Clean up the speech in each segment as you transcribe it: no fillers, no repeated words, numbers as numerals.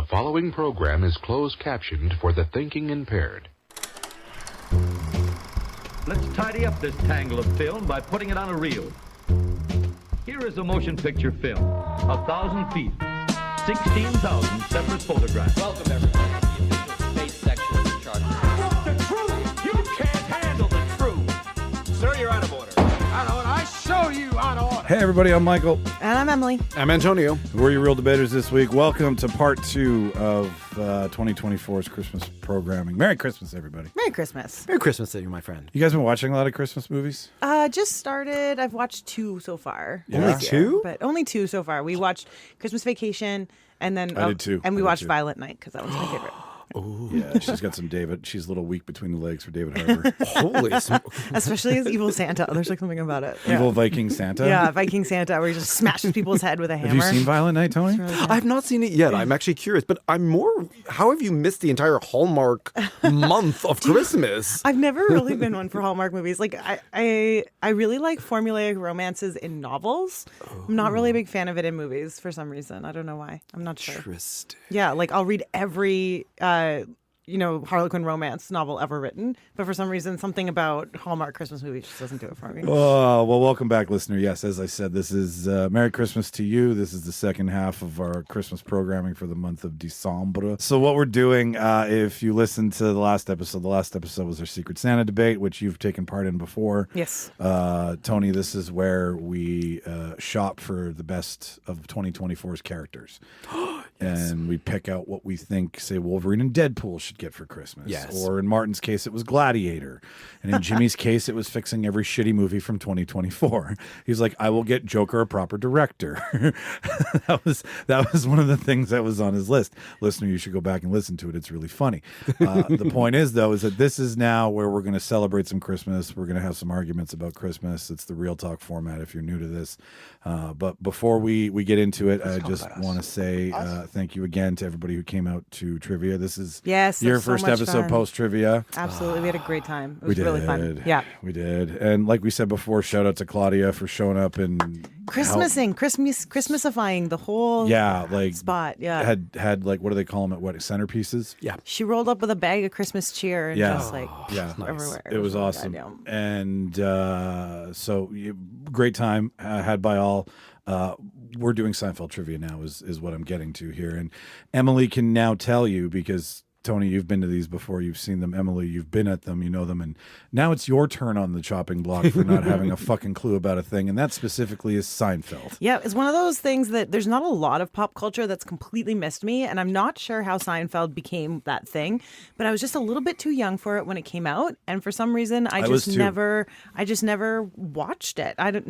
following program is closed captioned for the thinking impaired. Let's tidy up this tangle of film by putting it on a reel. Here is a motion picture film, 1,000 feet, 16,000 separate photographs. Welcome, everybody, to the official space section of the chart. The truth! You can't handle the truth! Sir, you're out of order. Out of order. I show you out of order. Hey everybody, I'm Michael. And I'm Emily. I'm Antonio. We're your real debaters this week. Welcome to part 2 of 2024's Christmas programming. Merry Christmas, everybody. Merry Christmas. Merry Christmas to you, my friend. You guys been watching a lot of Christmas movies? Just started. I've watched 2 so far. Yeah? Only this year, 2? But only 2 so far. We watched Christmas Vacation, and then I did too. And we I did watched too. Violent Night because that was my favorite. Yeah, she's got some David. She's a little weak between the legs for David Harbour. Holy smoke. Especially as Evil Santa. There's like something about it. Evil Viking Santa? Yeah, Viking Santa, where he just smashes people's head with a hammer. Have you seen Violent Night, Tony? Really good. I have not seen it yet. I'm actually curious, but I'm more. How have you missed the entire Hallmark month of Christmas? I've never really been one for Hallmark movies. Like I really like formulaic romances in novels. I'm not really a big fan of it in movies for some reason. I don't know why. I'm not sure. Interesting. Yeah, like I'll read every Harlequin romance novel ever written, but for some reason something about Hallmark Christmas movies just doesn't do it for me. Oh, well, welcome back, listener. Yes, as I said, this is Merry Christmas to you. This is the second half of our Christmas programming for the month of December. So what we're doing, if you listen to the last episode was our Secret Santa debate, which you've taken part in before. Yes. Tony, this is where we shop for the best of 2024's characters. And we pick out what we think, say, Wolverine and Deadpool should get for Christmas. Yes. Or in Martin's case, it was Gladiator. And in Jimmy's case, it was fixing every shitty movie from 2024. He's like, I will get Joker a proper director. that was one of the things that was on his list. Listener, you should go back and listen to it. It's really funny. The point is, though, is that this is now where we're going to celebrate some Christmas. We're going to have some arguments about Christmas. It's the Real Talk format if you're new to this. But before we get into it, I just want to say thank you again to everybody who came out to trivia. This is your so first much episode fun. Post-trivia. Absolutely. We had a great time. It We was really fun. Yeah. We did. And like we said before, shout out to Claudia for showing up and Christmasifying the whole spot. Yeah. Had like, what do they call them? Centerpieces? Yeah. She rolled up with a bag of Christmas cheer and just everywhere. It was really awesome. goddamn. And great time had by all. We're doing Seinfeld trivia now is what I'm getting to here. And Emily can now tell you, because Tony, you've been to these before, you've seen them. Emily, you've been at them, you know them. And now it's your turn on the chopping block for not having a fucking clue about a thing. And that specifically is Seinfeld. Yeah, it's one of those things that there's not a lot of pop culture that's completely missed me, and I'm not sure how Seinfeld became that thing, but I was just a little bit too young for it when it came out, and for some reason I just never watched it. I don't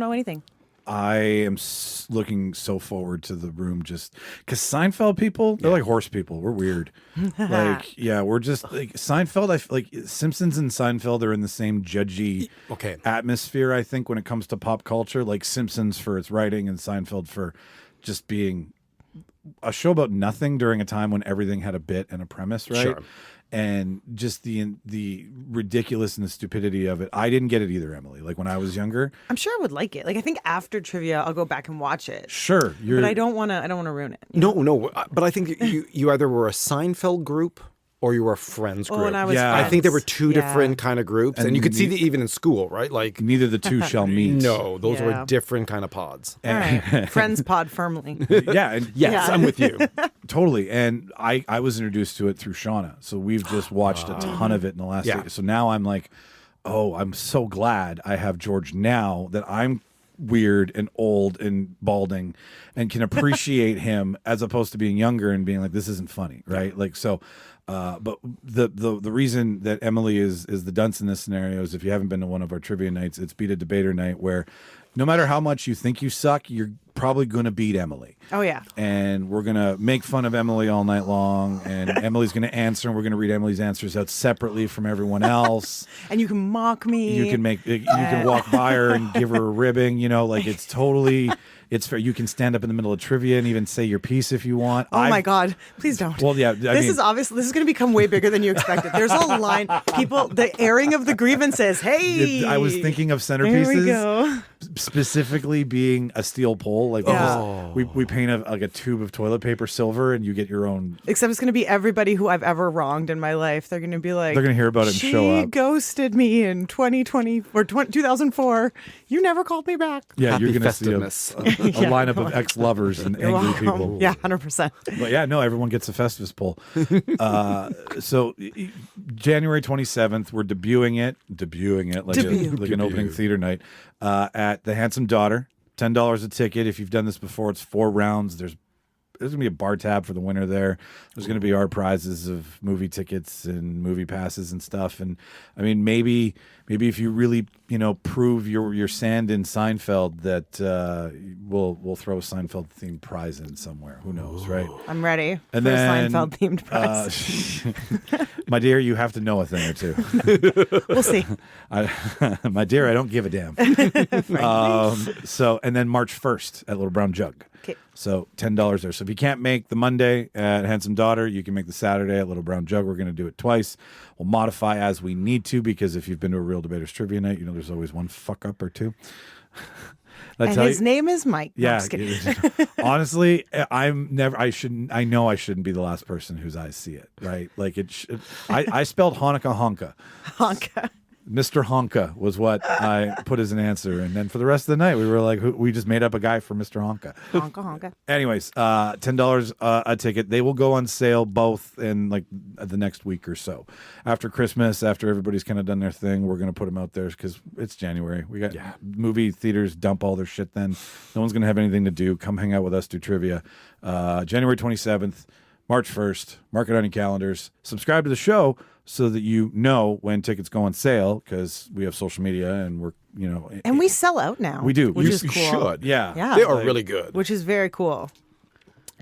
know anything. I am looking so forward to the room just because Seinfeld people, they're like horse people. We're weird. We're just like Seinfeld. I feel like Simpsons and Seinfeld are in the same judgy atmosphere, I think, when it comes to pop culture. Like Simpsons for its writing and Seinfeld for just being a show about nothing during a time when everything had a bit and a premise, right? Sure. And just the ridiculous and the stupidity of it. I didn't get it either, Emily. Like when I was younger, I'm sure I would like it. Like I think after trivia, I'll go back and watch it. Sure, but I don't want to ruin it. No. But I think you either were a Seinfeld group or you were a Friends group. And I was I think there were two Friends. different kind of groups, and you could see that even in school, right? Like neither the two shall meet. No, those were different kind of pods. All right. Friends pod firmly. Yes, I'm with you. Totally. And I was introduced to it through Shauna. So we've just watched a ton of it in the last week. So now I'm like, oh, I'm so glad I have George now that I'm weird and old and balding and can appreciate him as opposed to being younger and being like, this isn't funny, right? Like, so but the reason that Emily is the dunce in this scenario is if you haven't been to one of our trivia nights, it's Beat a Debater night where no matter how much you think you suck, you're probably going to beat Emily. Oh, yeah. And we're going to make fun of Emily all night long, and Emily's going to answer, and we're going to read Emily's answers out separately from everyone else. And you can mock me. You can walk by her and give her a ribbing, like it's totally It's fair. You can stand up in the middle of trivia and even say your piece if you want. Oh my God! Please don't. Well, yeah. This is going to become way bigger than you expected. There's a line. People, the airing of the grievances. Hey, I was thinking of centerpieces. There we go. Specifically being a steel pole. Like we paint a tube of toilet paper silver, and you get your own. Except it's going to be everybody who I've ever wronged in my life. They're going to be like, they're going to hear about it and show up. She ghosted me in 2020 or 2004. You never called me back. Yeah, Happy you're going to see a lineup of ex-lovers and angry people. Yeah, 100%. But yeah, no, everyone gets a Festivus pole. So January 27th, we're debuting it like an opening theater night at the Handsome Daughter. $10 a ticket. If you've done this before, it's 4 rounds. There's going to be a bar tab for the winner there. There's going to be our prizes of movie tickets and movie passes and stuff. And I mean, maybe if you really, prove your sand in Seinfeld, that we'll throw a Seinfeld themed prize in somewhere. Who knows, right? I'm ready and for then, a Seinfeld themed prize. My dear, you have to know a thing or two. We'll see. My dear, I don't give a damn. And then March 1st at Little Brown Jug. Okay. So $10 there. So if you can't make the Monday at Handsome Daughter, you can make the Saturday at Little Brown Jug. We're going to do it twice. We'll modify as we need to, because if you've been to a Real Debaters Trivia Night, there's always one fuck up or two. And his name is Mike. No, Yeah. Honestly, I know I shouldn't be the last person whose eyes see it, right? Like I spelled Hanukkah Honka. Honka. Mr. Honka was what I put as an answer. And then for the rest of the night, we were like, we just made up a guy for Mr. Honka. Honka. Anyways, $10 a ticket. They will go on sale both in like the next week or so. After Christmas, after everybody's kind of done their thing, we're going to put them out there because it's January. We got movie theaters dump all their shit then. No one's going to have anything to do. Come hang out with us, do trivia. January 27th, March 1st. Mark it on your calendars. Subscribe to the show so that you know when tickets go on sale, because we have social media and we're, and we sell out now. We do. Which is You cool. should. Yeah. They are really good. Which is very cool.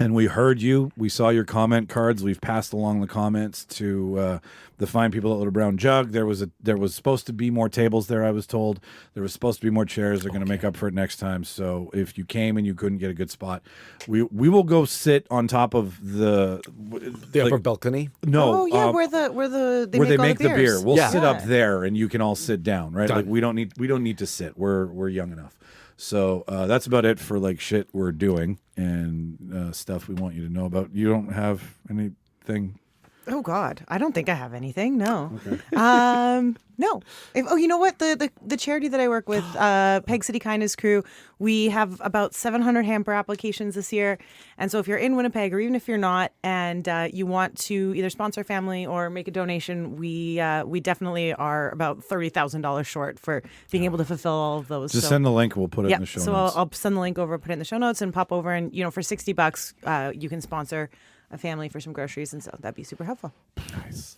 And we heard you. We saw your comment cards. We've passed along the comments to the fine people at Little Brown Jug. There was supposed to be more tables there, I was told. There was supposed to be more chairs. They're going to make up for it next time. So if you came and you couldn't get a good spot, we will go sit on top of the upper balcony. No. Oh yeah, where they make the beer. We'll Yeah. sit up there, and you can all sit down. Right? Done. Like we don't need to sit. We're young enough. So that's about it for like shit we're doing and stuff we want you to know about. You don't have anything? Oh God, I don't think I have anything. No. Okay. No. You know what? The charity that I work with, Peg City Kindness Crew, we have about 700 hamper applications this year. And so if you're in Winnipeg, or even if you're not, and you want to either sponsor a family or make a donation, we definitely are about $30,000 short for being able to fulfill all of those. Just send the link. We'll put it in the show notes. So I'll send the link over, put it in the show notes, and pop over. And for $60, you can sponsor a family for some groceries, and so that'd be super helpful. Nice.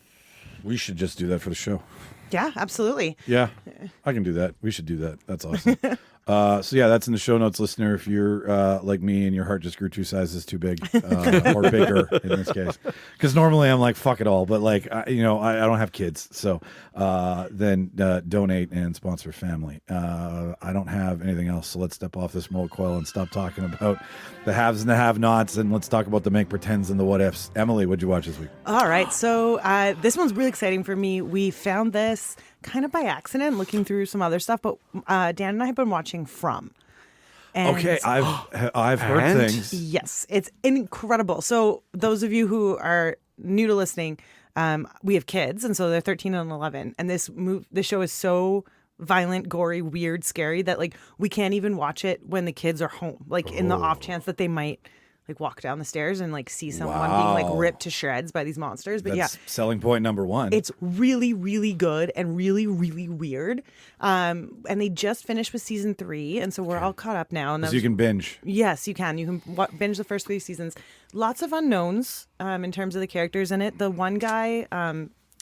We should just do that for the show. Yeah, absolutely. Yeah, I can do that. We should do that. That's awesome. So yeah, that's in the show notes, listener. If you're like me and your heart just grew 2 sizes too big, or bigger in this case, because normally I'm like fuck it all, but like I don't have kids, so then donate and sponsor family. I don't have anything else, so let's step off this remote coil and stop talking about the haves and the have-nots, and let's talk about the make pretends and the what ifs. Emily, what'd you watch this week? All right, so this one's really exciting for me. We found this kind of by accident, looking through some other stuff, but Dan and I have been watching From. And okay, I've heard things. Yes, it's incredible. So those of you who are new to listening, we have kids, and so they're 13 and 11, and this show is so violent, gory, weird, scary that like we can't even watch it when the kids are home, like in the off chance that they might like walk down the stairs and like see someone being like ripped to shreds by these monsters. But That's selling point number 1. It's really, really good and really, really weird. And they just finished with season 3, and so we're all caught up now. And so you can binge. Yes, you can. You can binge the first 3 seasons. Lots of unknowns in terms of the characters in it. The one guy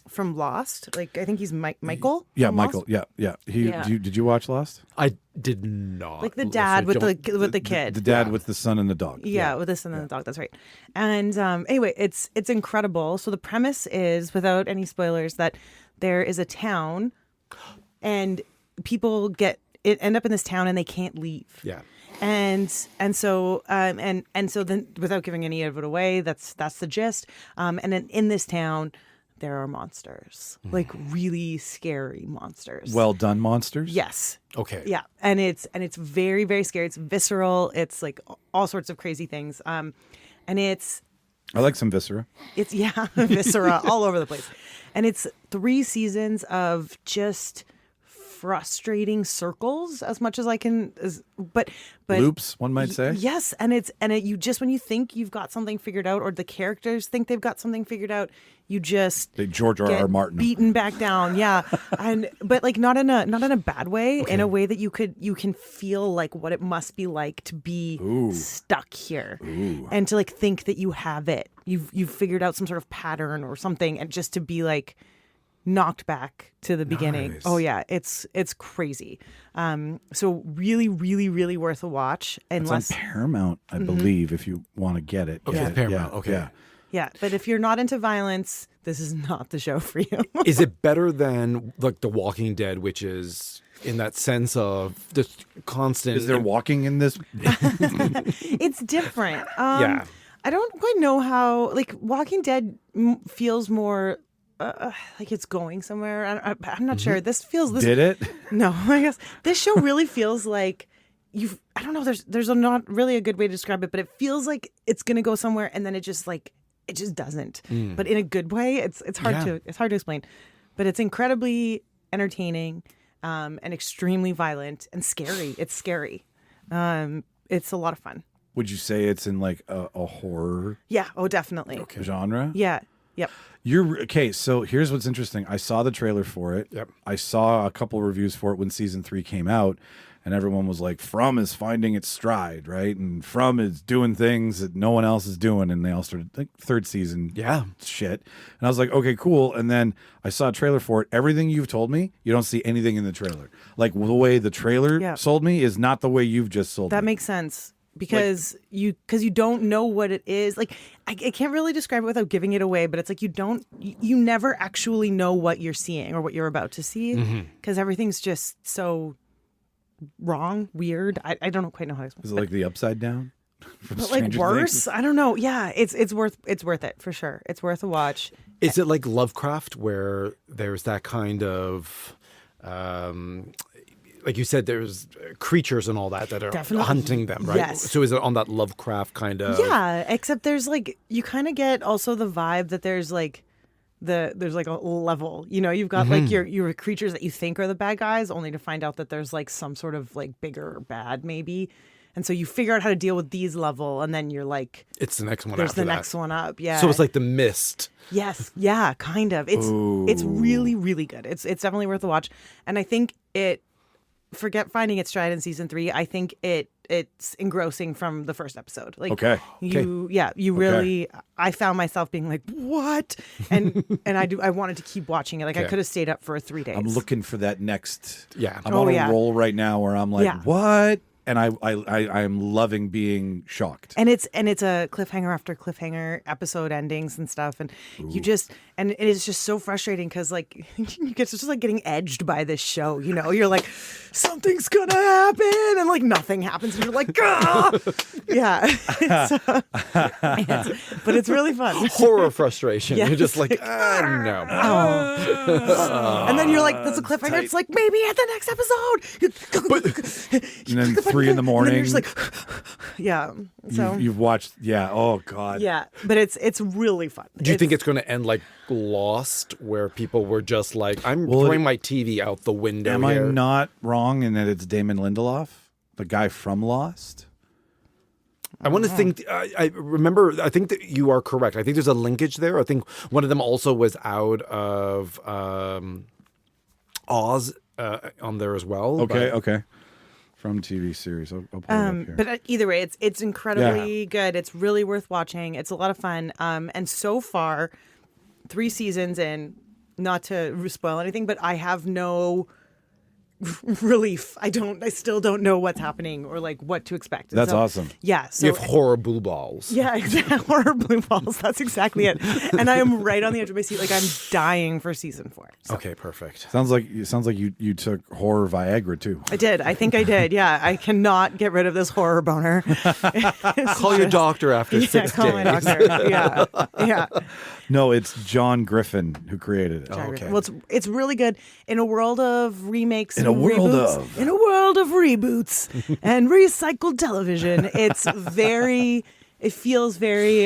from Lost, like I think he's Michael. Yeah, from Michael. Lost? Yeah. Yeah. Did you watch Lost? I did not. Like the dad with the kid. The dad with the son and the dog. Yeah, with the son and the dog. That's right. And anyway, it's incredible. So the premise is, without any spoilers, that there is a town, and people end up in this town and they can't leave. Yeah. And so then, without giving any of it away, that's the gist. And then in this town, there are monsters, like really scary monsters. Well done, monsters. Yes. Okay. Yeah, and it's very, very scary. It's visceral. It's like all sorts of crazy things. And it's I like some viscera. It's viscera all over the place. And it's 3 seasons of just frustrating circles as much as I can but Loops, one might say. Yes, and you just, when you think you've got something figured out, or the characters think they've got something figured out, you just George R. R. Martin beaten back down. Yeah. But like not in a bad way, in a way that you can feel like what it must be like to be stuck here. And to like think that you have it. You've figured out some sort of pattern or something, and just to be like knocked back to the beginning. Nice. Oh yeah, it's crazy. So really, really, really worth a watch. It's on Paramount, I believe, if you want to get it. Okay, Yeah. Paramount. Yeah. Okay. Yeah. Yeah, but if you're not into violence, this is not the show for you. Is it better than like The Walking Dead, which is in that sense of just constant? Is there walking in this? It's different. Yeah. I don't quite know how. Like Walking Dead feels more like it's going somewhere. I'm not sure. This feels. Did it? No, I guess this show really feels like you've. I don't know. There's not really a good way to describe it, but it feels like it's gonna go somewhere, and then it just doesn't. But in a good way. It's hard to explain, but it's incredibly entertaining, and extremely violent and scary. It's scary. It's a lot of fun. Would you say it's in like a horror Yeah. Oh, definitely. genre? Yeah. Yep. Okay, so here's what's interesting. I saw the trailer for it. Yep. I saw a couple reviews for it when season 3 came out, and everyone was like, From is finding its stride, right? And From is doing things that no one else is doing, and they all started like 3rd season shit. And I was like, okay, cool. And then I saw a trailer for it. Everything you've told me, you don't see anything in the trailer. Like the way the trailer sold me is not the way you've just sold me. That makes sense. Because you don't know what it is. Like I can't really describe it without giving it away, but it's like you never actually know what you're seeing or what you're about to see, because everything's just so wrong, weird. I don't quite know how to explain. Is it like the Upside Down? But like worse? I don't know. Yeah, it's worth it for sure. It's worth a watch. Is it like Lovecraft, where there's that kind of like you said, there's creatures and all that are Definitely. hunting them, right? Yes. So is it on that Lovecraft kind of? Yeah, except there's like, you kind of get also the vibe that there's like there's like a level, you've got like your creatures that you think are the bad guys, only to find out that there's like some sort of like bigger bad maybe. And so you figure out how to deal with these level, and then you're like, It's the next one. there's after the that. next one up. Yeah. So it's like The Mist. Yes. Yeah, kind of. It's really, really good. It's definitely worth a watch. And I think forget finding its stride in season 3. I think it's engrossing from the first episode. Like you really. I found myself being like, what? And I wanted to keep watching it. Like I could have stayed up for 3 days. I'm looking for that next. Yeah. I'm on a roll right now where I'm like, what? And I'm loving being shocked. And it's a cliffhanger after cliffhanger, episode endings and stuff, and and it is just so frustrating because like you get just like getting edged by this show. You're like, something's gonna happen, and like nothing happens, and you're like, ah! Yeah. But it's really fun. Horror frustration. Yes. You're just like, no. And then you're like, there's a cliffhanger. It's like, maybe at the next episode. And then 3 in the morning. And then you're just like, yeah. So you've watched, oh god, yeah. But it's really fun. Do you think it's going to end like Lost, where people were just like, I'm throwing my TV out the window? Am here. I not wrong in that it's Damon Lindelof, the guy from Lost? I want to think. I remember. I think that you are correct. I think there's a linkage there. I think one of them also was out of Oz on there as well. Okay. From TV series. I'll pull it up here. But either way, it's incredibly good. It's really worth watching. It's a lot of fun. And so far, 3 seasons in, not to spoil anything, but I have no relief. I still don't know what's happening or like what to expect. And That's awesome. Yeah. So You have horror blue balls. yeah, exactly. Horror blue balls. That's exactly it. And I am right on the edge of my seat. Like I'm dying for season 4. So. Okay, perfect. Sounds like you took horror Viagra too. I did. I think I did. Yeah. I cannot get rid of this horror boner. Call your doctor after 6 days. Call my doctor. Yeah. Yeah. No, it's John Griffin who created it. Okay. Well, it's really good in a world of remakes. In a world of reboots and recycled television. It feels very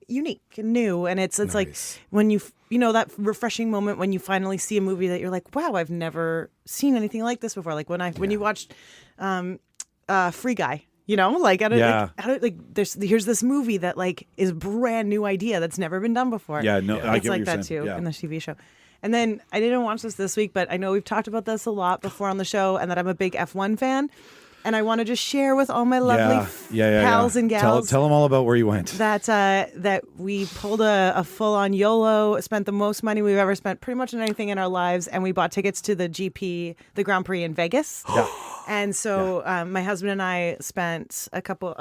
unique and new, and it's like when you know that refreshing moment when you finally see a movie that you're like, wow, I've never seen anything like this before. Like when you watched Free Guy. You know, like, here's this movie that like is a brand new idea that's never been done before. Yeah, no, I it's get what like you're that saying. too Yeah. in the TV show. And then I didn't watch this week, but I know we've talked about this a lot before on the show, and that I'm a big F1 fan, and I want to just share with all my lovely pals and gals. Tell them all about where you went. That we pulled a full-on YOLO, spent the most money we've ever spent pretty much on anything in our lives, and we bought tickets to the Grand Prix in Vegas. Yeah. And so my husband and I spent a couple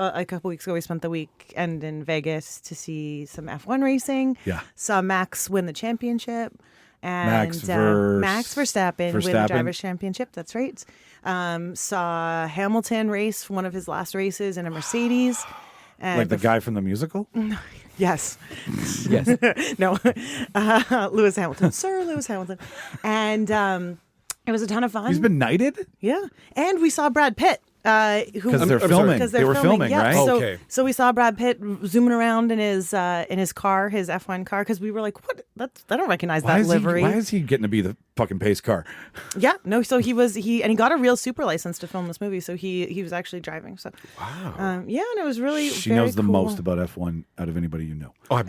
weeks ago, we spent the weekend in Vegas to see some F1 racing. Yeah. Saw Max win the championship. And Max Verstappen win the Drivers' Championship. That's right. Saw Hamilton race one of his last races in a Mercedes. And Like the guy from the musical? Yes. Yes. No. Lewis Hamilton. Sir Lewis Hamilton. And it was a ton of fun. He's been knighted? Yeah. And we saw Brad Pitt. Because they're filming. Because They were filming, yeah. right? So, Okay. so we saw Brad Pitt zooming around in his car, his F1 car, because we were like, "What? I don't recognize that livery." Why is he getting to be the fucking pace car? Yeah, no. So he got a real super license to film this movie. So he was actually driving. So Wow. yeah, and it was really She very knows the cool. most about F1 out of anybody you know. Oh,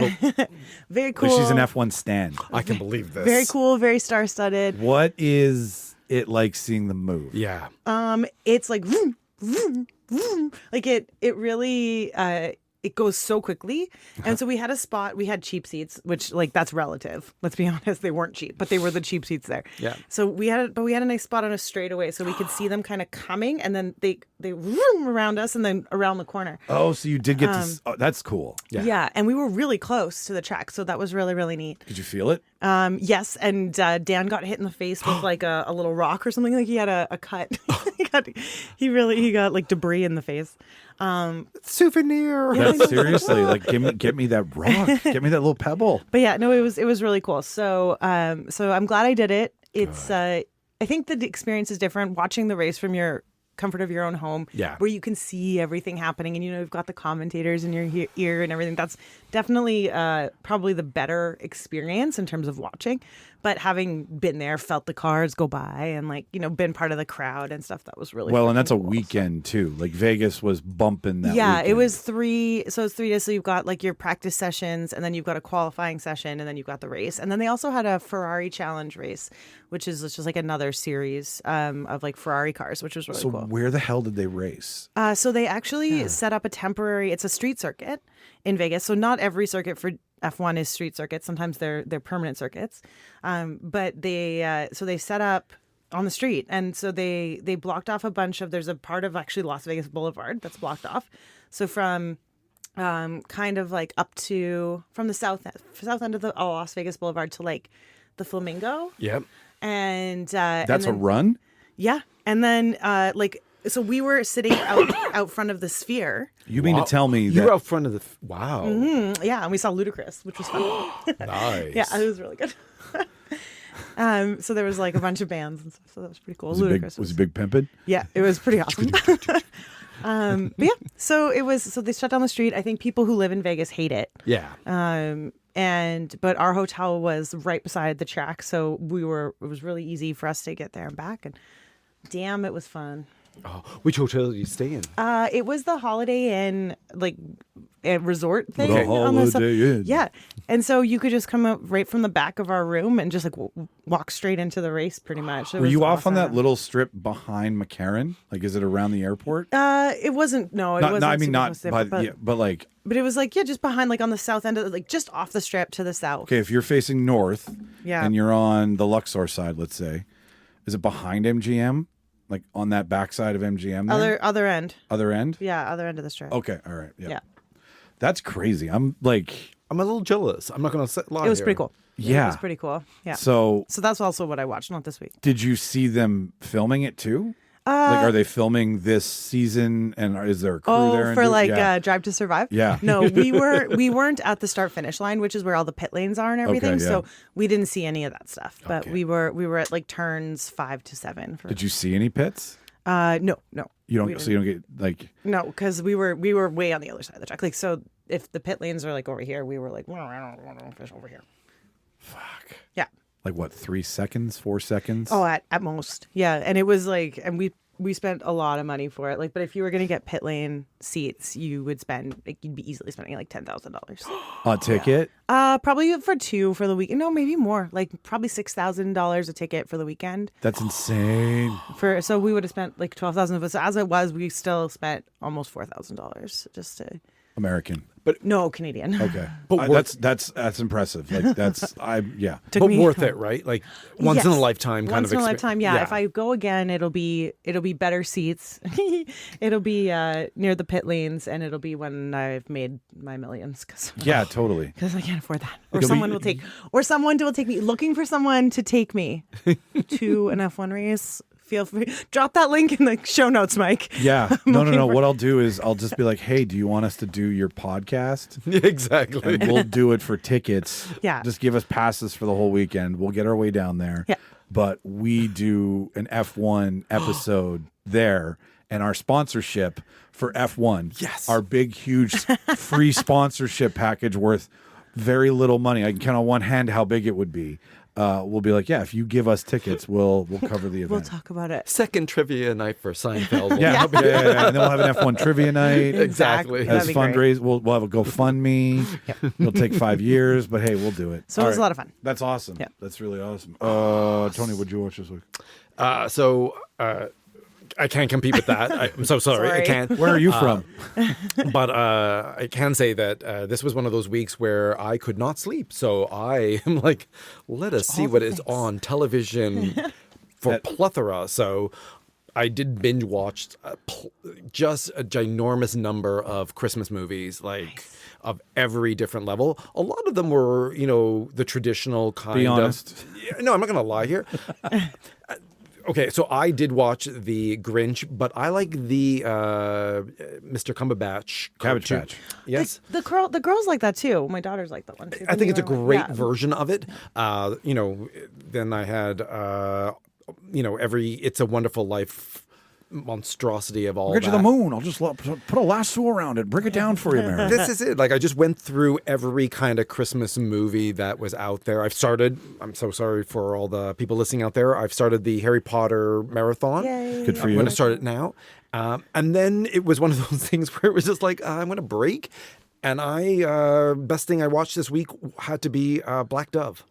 Very cool. Like she's an F1 stan. I can believe this. Very cool. Very star studded. What is it like seeing them move? Yeah. It's like vroom, vroom, vroom. Like it really it goes so quickly. And so we had a spot, we had cheap seats, which like that's relative. Let's be honest, they weren't cheap, but they were the cheap seats there. Yeah. So we had a nice spot on a straightaway so we could see them kind of coming, and then they vroom around us and then around the corner. Oh, so you did get to... Oh, that's cool. Yeah, and we were really close to the track, so that was really, really neat. Did you feel it? Yes, and Dan got hit in the face with like a little rock or something. Like he had a cut. he got like debris in the face. Souvenir. That's seriously like get me that rock. Get me that little pebble. But yeah, no, it was really cool. So I'm glad I did it. It's I think the experience is different watching the race from your comfort of your own home, where you can see everything happening, and you've got the commentators in your ear and everything. That's definitely probably the better experience in terms of watching. But having been there, felt the cars go by, and been part of the crowd and stuff, that was really well. And that's a cool, weekend too. Like Vegas was bumping that. Yeah, weekend. it was 3. So it's 3 days. So you've got like your practice sessions, and then you've got a qualifying session, and then you've got the race, and then they also had a Ferrari Challenge race, which is just like another series of like Ferrari cars, which was really cool. So where the hell did they race? So they actually set up a temporary. It's a street circuit in Vegas. So not every circuit for F1 is street circuits. Sometimes they're permanent circuits. But they set up on the street, and so they blocked off a bunch of. There's a part of actually Las Vegas Boulevard that's blocked off. So from kind of like up to from the south end of the Las Vegas Boulevard to like the Flamingo. Yep. And That's a run? Yeah. And then so we were sitting out front of the Sphere. You mean to tell me you that were out front of the wow. Yeah, and we saw Ludacris, which was fun. Nice. Yeah, it was really good. So there was like a bunch of bands and stuff, so that was pretty cool. was he big pimping? Yeah, it was pretty awesome. But yeah, so they shut down the street. I think people who live in Vegas hate it. Yeah. But our hotel was right beside the track, so it was really easy for us to get there and back, and damn, it was fun. Oh, which hotel did you stay in? It was the Holiday Inn, like a resort thing. The on the Holiday Inn. Yeah, and so you could just come up right from the back of our room and just like walk straight into the race, pretty much. Were you off on that little strip behind McCarran? Like, is it around the airport? It wasn't. No, it wasn't. I mean, super not close there, by, but, yeah, but like. But it was like just behind, like on the south end of like just off the strip to the south. Okay, if you're facing north, Yeah. and you're on the Luxor side, let's say. Is it behind MGM? Like on that backside of MGM there? Other end. Other end? Yeah, other end of the strip. Okay, all right. Yeah. That's crazy. I'm like... I'm a little jealous. I'm not going to lie. It was pretty cool. Yeah. It was pretty cool. Yeah. So that's also what I watched, not this week. did you see them filming it too? Like, are they filming this season, and is there a crew there? For Drive to Survive? Yeah. No, we weren't at the start finish line, which is where all the pit lanes are and everything. Okay, yeah. So we didn't see any of that stuff. But Okay. we were at like turns 5 to 7. Did you see any pits? No. You don't. we So you don't get like. No, because we were way on the other side of the track. Like, so if the pit lanes are like over here, we were like, well, I don't want to fish over here. Fuck. Yeah. Like what? 3 seconds? 4 seconds? Oh, at most. Yeah. And it was like, and we spent a lot of money for it. Like, but if you were going to get pit lane seats, you would spend, like, you'd be easily spending like $10,000. A ticket? Probably for 2 for the week. No, maybe more. Like probably $6,000 a ticket for the weekend. That's insane. So we would have spent like $12,000. But so as it was, we still spent almost $4,000 just to. American. No, Canadian. Okay, But that's impressive. Like that's yeah. Took But me- worth it, right? Like once in a Yes. lifetime kind Once of in a experience. lifetime, yeah. If I go again, it'll be better seats. It'll be near the pit lanes, and it'll be when I've made my millions. Yeah, totally. Because I can't afford that. Or It'll someone be- will take me. Looking for someone to take me to an F1 race. Feel free. Drop that link in the show notes, Mike. Yeah. No. looking for- What I'll do is I'll just be like, hey, do you want us to do your podcast? Exactly. And we'll do it for tickets. Yeah. Just give us passes for the whole weekend. We'll get our way down there. Yeah. But we do an F1 episode there, and our sponsorship for F1. Yes. Our big, huge free sponsorship package worth very little money. I can count on one hand how big it would be. We'll be like, yeah, if you give us tickets, we'll cover the event. We'll talk about it. Second trivia night for Seinfeld. Yeah. And then we'll have an F1 trivia night. Exactly. That'd As be great. fundraise, we'll have a GoFundMe. It'll take 5 years, but hey, we'll do it. So it was a lot of fun. That's awesome. Yeah. That's really awesome. Tony, what'd you watch this week? I can't compete with that. I'm so sorry. I Sorry. can't. Where are you from? But I can say that this was one of those weeks where I could not sleep. So I am like, let us see what is on television for plethora. So I did binge watch just a ginormous number of Christmas movies, like of every different level. A lot of them were, the traditional kind Be of. honest. Yeah, no, I'm not going to lie here. Okay, so I did watch the Grinch, but I like the Mr. Cumberbatch. Cabbage cartoon. Patch. Yes. The girls like that too. My daughters like that one too. I think it's a great Yeah. version of it. Then I had, It's a Wonderful Life monstrosity of all Get to that. the moon. I'll just put a lasso around it. Break it down for you, Mary. This is it. Like I just went through every kind of Christmas movie that was out there. I'm so sorry for all the people listening out there. I've started the Harry Potter marathon. Yay. Good for I'm you. going to start it now. And then it was one of those things where it was just like, I'm going to break. And best thing I watched this week had to be Black Dove.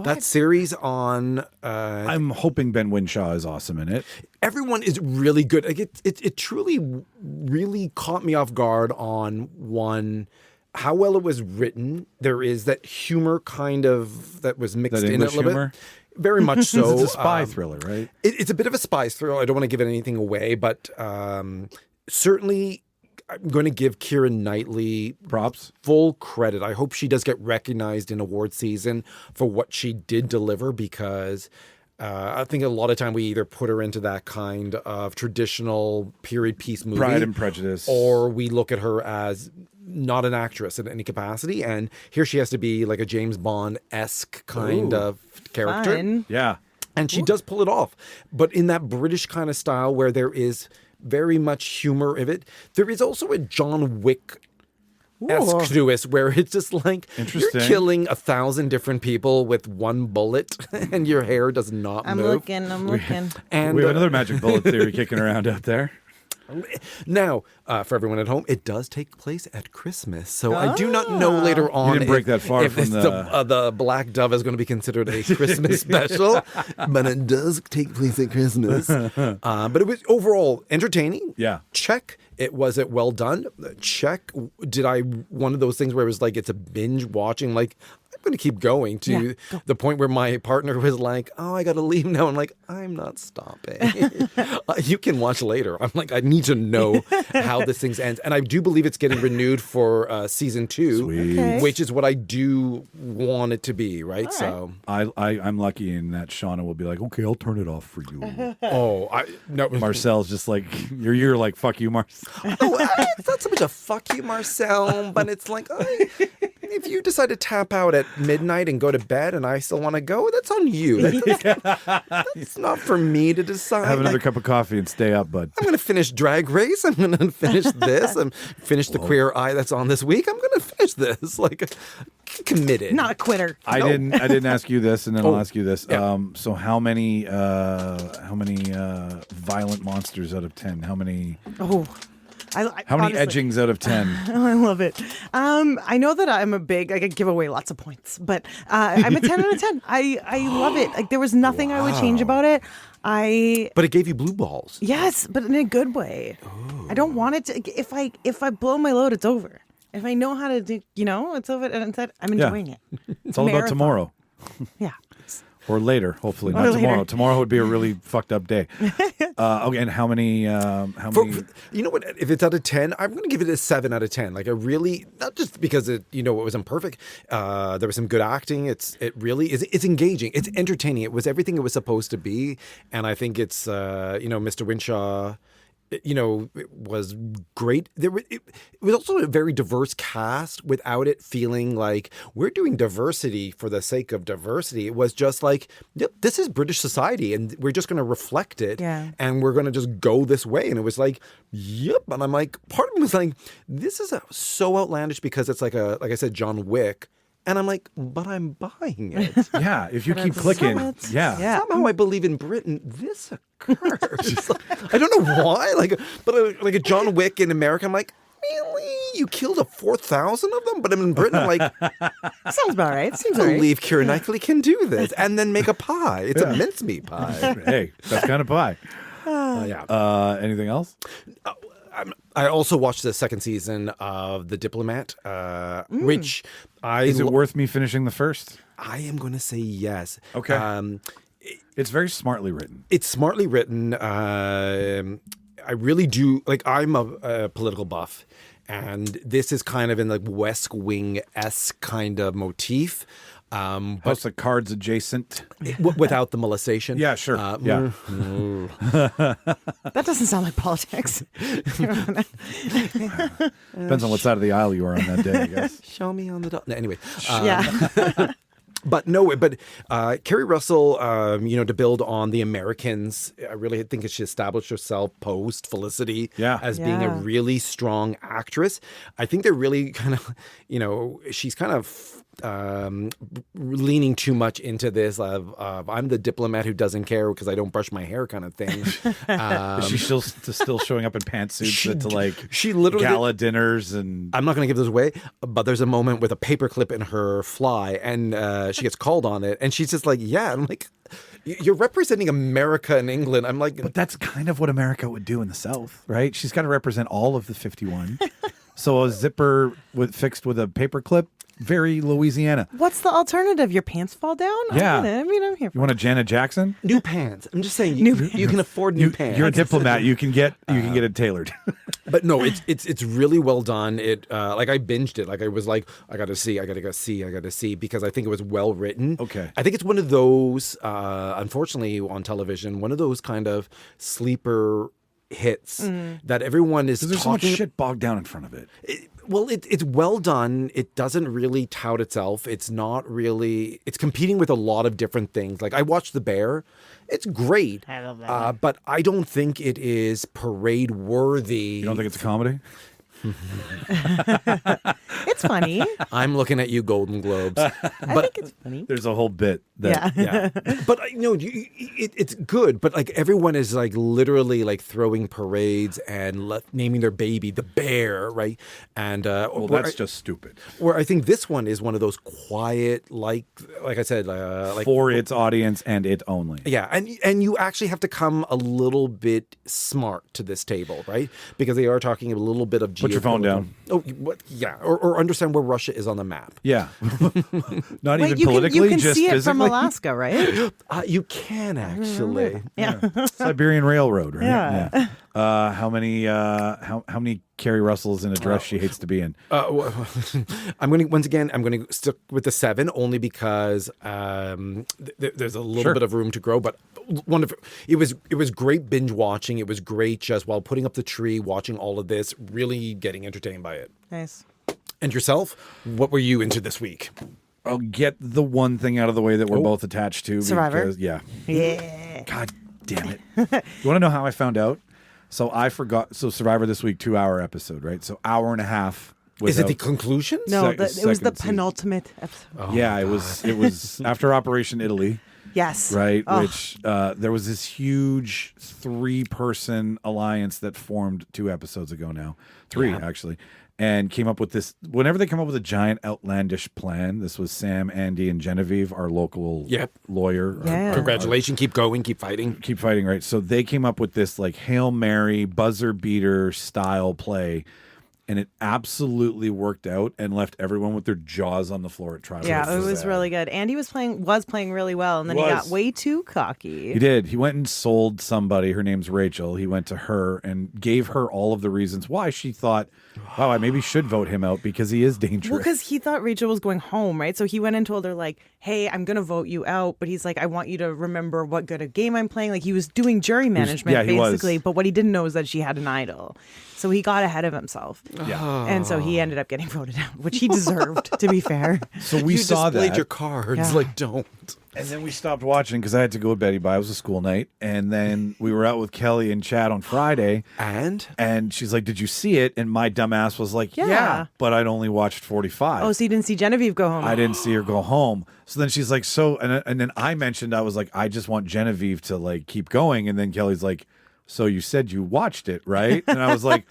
That series on... I'm hoping Ben Winshaw is awesome in it. Everyone is really good. Like it truly, really caught me off guard on how well it was written. There is that humor kind of that was mixed That in English a little humor? bit. Very much so. It's a spy thriller, right? It's a bit of a spy thriller. I don't want to give anything away, but certainly I'm going to give Keira Knightley Props. full credit. I hope she does get recognized in award season for what she did deliver, because I think a lot of time we either put her into that kind of traditional period piece movie, Pride and Prejudice. or we look at her as not an actress in any capacity. And here she has to be like a James Bond-esque kind of character. Fun. Yeah. And she does pull it off, but in that British kind of style where there is very much humor in it. There is also a John Wick-esque to it, where it's just like you're Interesting. killing 1,000 different people with one bullet, and your hair does not I'm move. looking. And We have another magic bullet theory kicking around out there. now, for everyone at home, it does take place at Christmas, so I do not know later on didn't break if, that far if from it's the Black Dove is going to be considered a Christmas special, but it does take place at Christmas. But it was overall entertaining. Yeah. Check. Was it well done? Check. Did I one of those things where it was like it's a binge watching? Like I'm going to keep going to the point where my partner was like, "Oh, I got to leave now." I'm like, "I'm not stopping. You can watch later." I'm like, I need to know how this thing ends, and I do believe it's getting renewed for season 2, which is what I do want it to be. Right. So I'm lucky in that Shauna will be like, "Okay, I'll turn it off for you." No, Marcel's just like you're like, "Fuck you, Marcel." It's not so much a fuck you, Marcel, but it's like, if you decide to tap out at midnight and go to bed and I still want to go, that's on you. That's not for me to decide. Have another cup of coffee and stay up, bud. I'm going to finish Drag Race. I'm going to finish this. I'm finish the Queer Eye that's on this week. I'm going to finish this. Like, committed. Not a quitter. I didn't ask you this, and then I'll ask you this. Yeah. So how many violent monsters out of 10? How many? How many edgings out of 10? I love it. I know that I'm I could give away lots of points, but I'm a 10 out of 10. I love it. Like there was nothing I would change about it. But it gave you blue balls. Yes, but in a good way. I don't want it to. If I blow my load, it's over. If I know how to do, it's over, and instead I'm enjoying it. It's all about tomorrow. Yeah. Or later, hopefully not tomorrow. Tomorrow would be a really fucked up day. Okay, and how many? You know what? If it's out of 10, I'm going to give it a 7 out of 10. Like not just because it was imperfect. There was some good acting. It really is. It's engaging. It's entertaining. It was everything it was supposed to be, and I think it's Mr. Winshaw. It was great. It was also a very diverse cast without it feeling like we're doing diversity for the sake of diversity. It was just like, yep, this is British society and we're just going to reflect it and we're going to just go this way. And it was like, yep. And I'm like, part of me was like, this is so outlandish because it's like I said, John Wick. And I'm like, but I'm buying it. Yeah, if you keep clicking. Somehow I believe in Britain this occurs. I don't know why. But like a John Wick in America, I'm like, really? You killed 4,000 of them? But I'm in Britain, I'm like, sounds about right. Seems I believe Keira Knightley can do this. And then make a pie. It's a mincemeat pie. Hey, that's kind of pie. Anything else? I also watched the second season of The Diplomat, which Is it worth me finishing the first? I am going to say yes. Okay. It's very smartly written. It's smartly written. I really do. Like, I'm a political buff, and this is kind of in the West Wing-esque kind of motif. House of Cards adjacent. Without the molestation. Yeah, sure. That doesn't sound like politics. Depends on what side of the aisle you are on that day, I guess. Show me on the dot. No, anyway. But Kerry Russell, to build on the Americans, I really think she established herself post Felicity as being a really strong actress. I think they're really kind of, she's kind of leaning too much into this of I'm the diplomat who doesn't care because I don't brush my hair kind of thing. Is she still showing up in pantsuits to she literally gala dinners? And I'm not going to give this away, but there's a moment with a paperclip in her fly and she gets called on it and she's just like, yeah. I'm like, you're representing America and England. I'm like, but that's kind of what America would do in the South, right? She's got to represent all of the 51. So a zipper fixed with a paperclip. Very Louisiana. What's the alternative? Your pants fall down? Yeah. I'm here for You want a Janet Jackson? New pants. I'm just saying you can afford new pants. You're a diplomat. You can get it tailored. But no, it's really well done. It I binged it. Like I was like, I got to see because I think it was well written. Okay. I think it's one of those unfortunately on television, one of those kind of sleeper hits that everyone is there's so much shit bogged down in front of it. It's well done. It doesn't really tout itself. It's not really. It's competing with a lot of different things. Like I watched The Bear. It's great. I love that. But I don't think it is parade worthy. You don't think it's a comedy? It's it's funny. I'm looking at you, Golden Globes. I think it's funny. There's a whole bit that Yeah. But it's good. But like everyone is like literally like throwing parades and naming their baby the bear, right? And well, that's just stupid. Where I think this one is one of those quiet, like I said, like For its audience and it only. yeah, and you actually have to come a little bit smart to this table, right? Because they are talking a little bit of Put your phone down. Oh, what? Yeah, or understand where Russia is on the map. Yeah. Not Wait, even you politically, can just see it physically. from Alaska, right? You can actually. Yeah. Siberian Railroad, right? Yeah. How many Carrie Russells in a dress she hates to be in? I'm going to stick with the 7 only because there's a little bit of room to grow. But it was great binge watching. It was great just while putting up the tree, watching all of this, really getting entertained by it. Nice. And yourself, what were you into this week? I'll get the one thing out of the way that we're both attached to. Survivor? Because, yeah. Yeah. God damn it. You want to know how I found out? So I forgot. So Survivor this week, 2-hour episode, right? So hour and a half. Is it the conclusion? No, Sec- it was the second season. penultimate episode. Yeah, it was after Operation Italy, Yes. right? Oh. Which there was this huge 3-person alliance that formed 2 episodes ago now. 3, actually. And came up with this. Whenever they come up with a giant outlandish plan, this was Sam, Andy, and Genevieve, our local lawyer. Yeah. Congratulations. Keep going. Keep fighting. Keep fighting, right? So they came up with this like Hail Mary buzzer beater style play, and it absolutely worked out and left everyone with their jaws on the floor at Tribal. Yeah, it was really good. Andy was playing really well, and then he got way too cocky. He did. He went and sold somebody. Her name's Rachel. He went to her and gave her all of the reasons why she thought, wow, I maybe should vote him out because he is dangerous. Well, because he thought Rachel was going home, right? So he went and told her, like, hey, I'm going to vote you out. But he's like, I want you to remember what good a game I'm playing. Like, he was doing jury management, basically. But what he didn't know is that she had an idol. So he got ahead of himself. Yeah. And so he ended up getting voted out, which he deserved, to be fair. So we you saw displayed that. your cards. Yeah. Like, don't. And then we stopped watching because I had to go with Betty Bye. It was a school night. And then we were out with Kelly and Chad on Friday. And she's like, did you see it? And my dumbass was like, yeah. But I'd only watched 45. Oh, so you didn't see Genevieve go home? I didn't see her go home. So then she's like, and then I mentioned, I was like, I just want Genevieve to like keep going. And then Kelly's like, so you said you watched it, right? And I was like,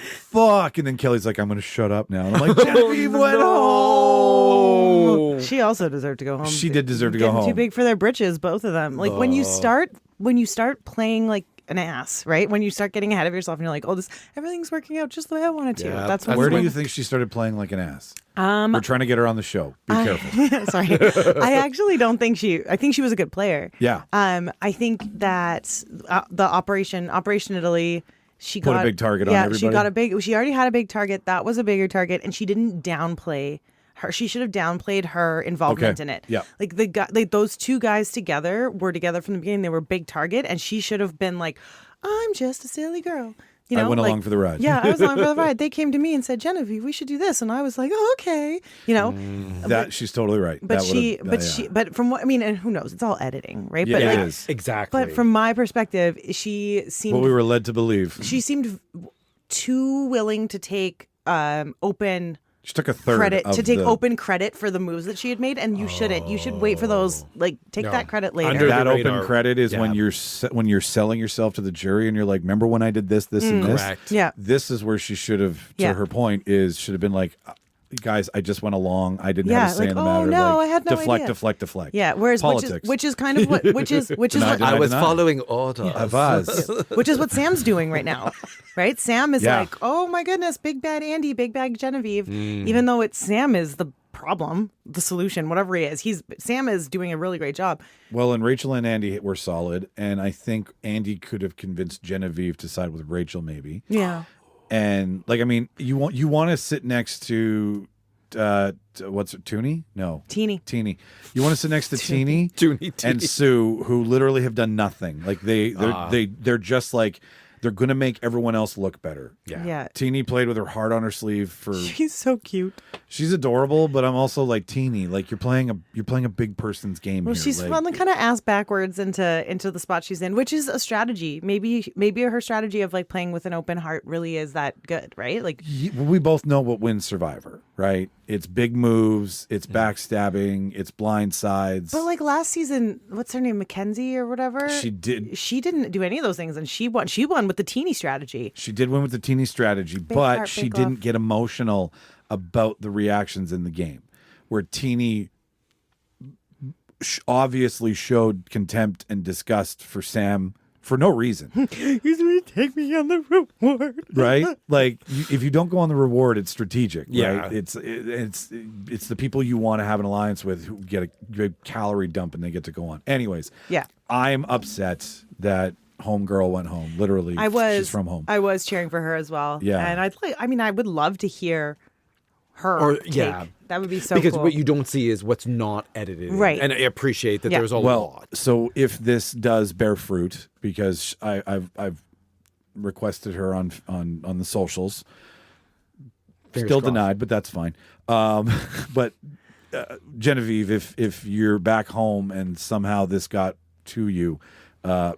fuck. And then Kelly's like, I'm going to shut up now. And I'm like, Genevieve went home. She also deserved to go home. She did deserve to go Getting home. Too big for their britches, both of them. Like when you start playing like an ass, right? When you start getting ahead of yourself and you're like, oh, everything's working out just the way I want it to. Yeah, That's Where do you think she started playing like an ass? We're trying to get her on the show. Be careful. Sorry. I actually don't think I think she was a good player. Yeah. I think that the Operation Italy, she Put got a big target on everybody. She already had a big target. That was a bigger target, and she didn't downplay her. She should have downplayed her involvement in it. Yeah. Like those 2 guys together were together from the beginning. They were a big target, and she should have been like, I'm just a silly girl. You know, I went along for the ride. Yeah, I was along for the ride. They came to me and said, Genevieve, we should do this. And I was like, oh, okay. You know, She's totally right. but but from what, I mean, and who knows, it's all editing, right? Yeah, but it like, is. Exactly. But from my perspective, she seemed, What we were led to believe. she seemed too willing to take open She took a third credit, of to take the- open credit for the moves that she had made, and you shouldn't. You should wait for those, like, take that credit later. Under that the open radar. credit is Yeah. when you're selling yourself to the jury and you're like, remember when I did this, and this? Correct. Yeah. This is where she should have, to her point, should have been like, guys, I just went along. I didn't have a say like, in the oh, matter. no, like, I had no idea. deflect. Yeah, whereas Politics. which is kind of what which is what I was Deny. following orders. Avaz. which is what Sam's doing right now, right? Sam is Yeah. like, oh my goodness, big bad Andy, big bad Genevieve, even though Sam is the problem, the solution, whatever he is. Sam is doing a really great job. Well, and Rachel and Andy were solid, and I think Andy could have convinced Genevieve to side with Rachel, maybe. Yeah. And like, I mean, you want to sit next to what's it, Toonie? No, Teeny. You want to sit next to Teeny Toonie. and Sue, who literally have done nothing. Like they're just like They're going to make everyone else look better. Yeah. Teeny played with her heart on her sleeve for. She's so cute. She's adorable, but I'm also like Teeny. Like you're playing a big person's game. Well, here. she's like, fun, kind of ass backwards into the spot she's in, which is a strategy. Maybe her strategy of like playing with an open heart really is that good, right? Like we both know what wins Survivor, right? It's big moves, it's backstabbing, it's blind sides. But like last season, what's her name, Mackenzie or whatever? She didn't do any of those things, and she won. She won with the teeny strategy. She did win with the teeny strategy, but she didn't get emotional about the reactions in the game, where Teeny obviously showed contempt and disgust for Sam for no reason. He's going to take me on the reward, right? Like if you don't go on the reward, it's strategic, Yeah. right? It's the people you want to have an alliance with who get a good calorie dump and they get to go on. Anyways, Yeah. I'm upset that Homegirl went home. Literally, she's from home. I was cheering for her as well. Yeah. And I would love to hear her Or- take. yeah. That would be so because cool. what you don't see is what's not edited. in. Right. And I appreciate that Yeah. there's a Well, lot. so if this does bear fruit, because I've requested her on the socials, Fingers still crossed. denied, but that's fine. But Genevieve, if you're back home and somehow this got to you,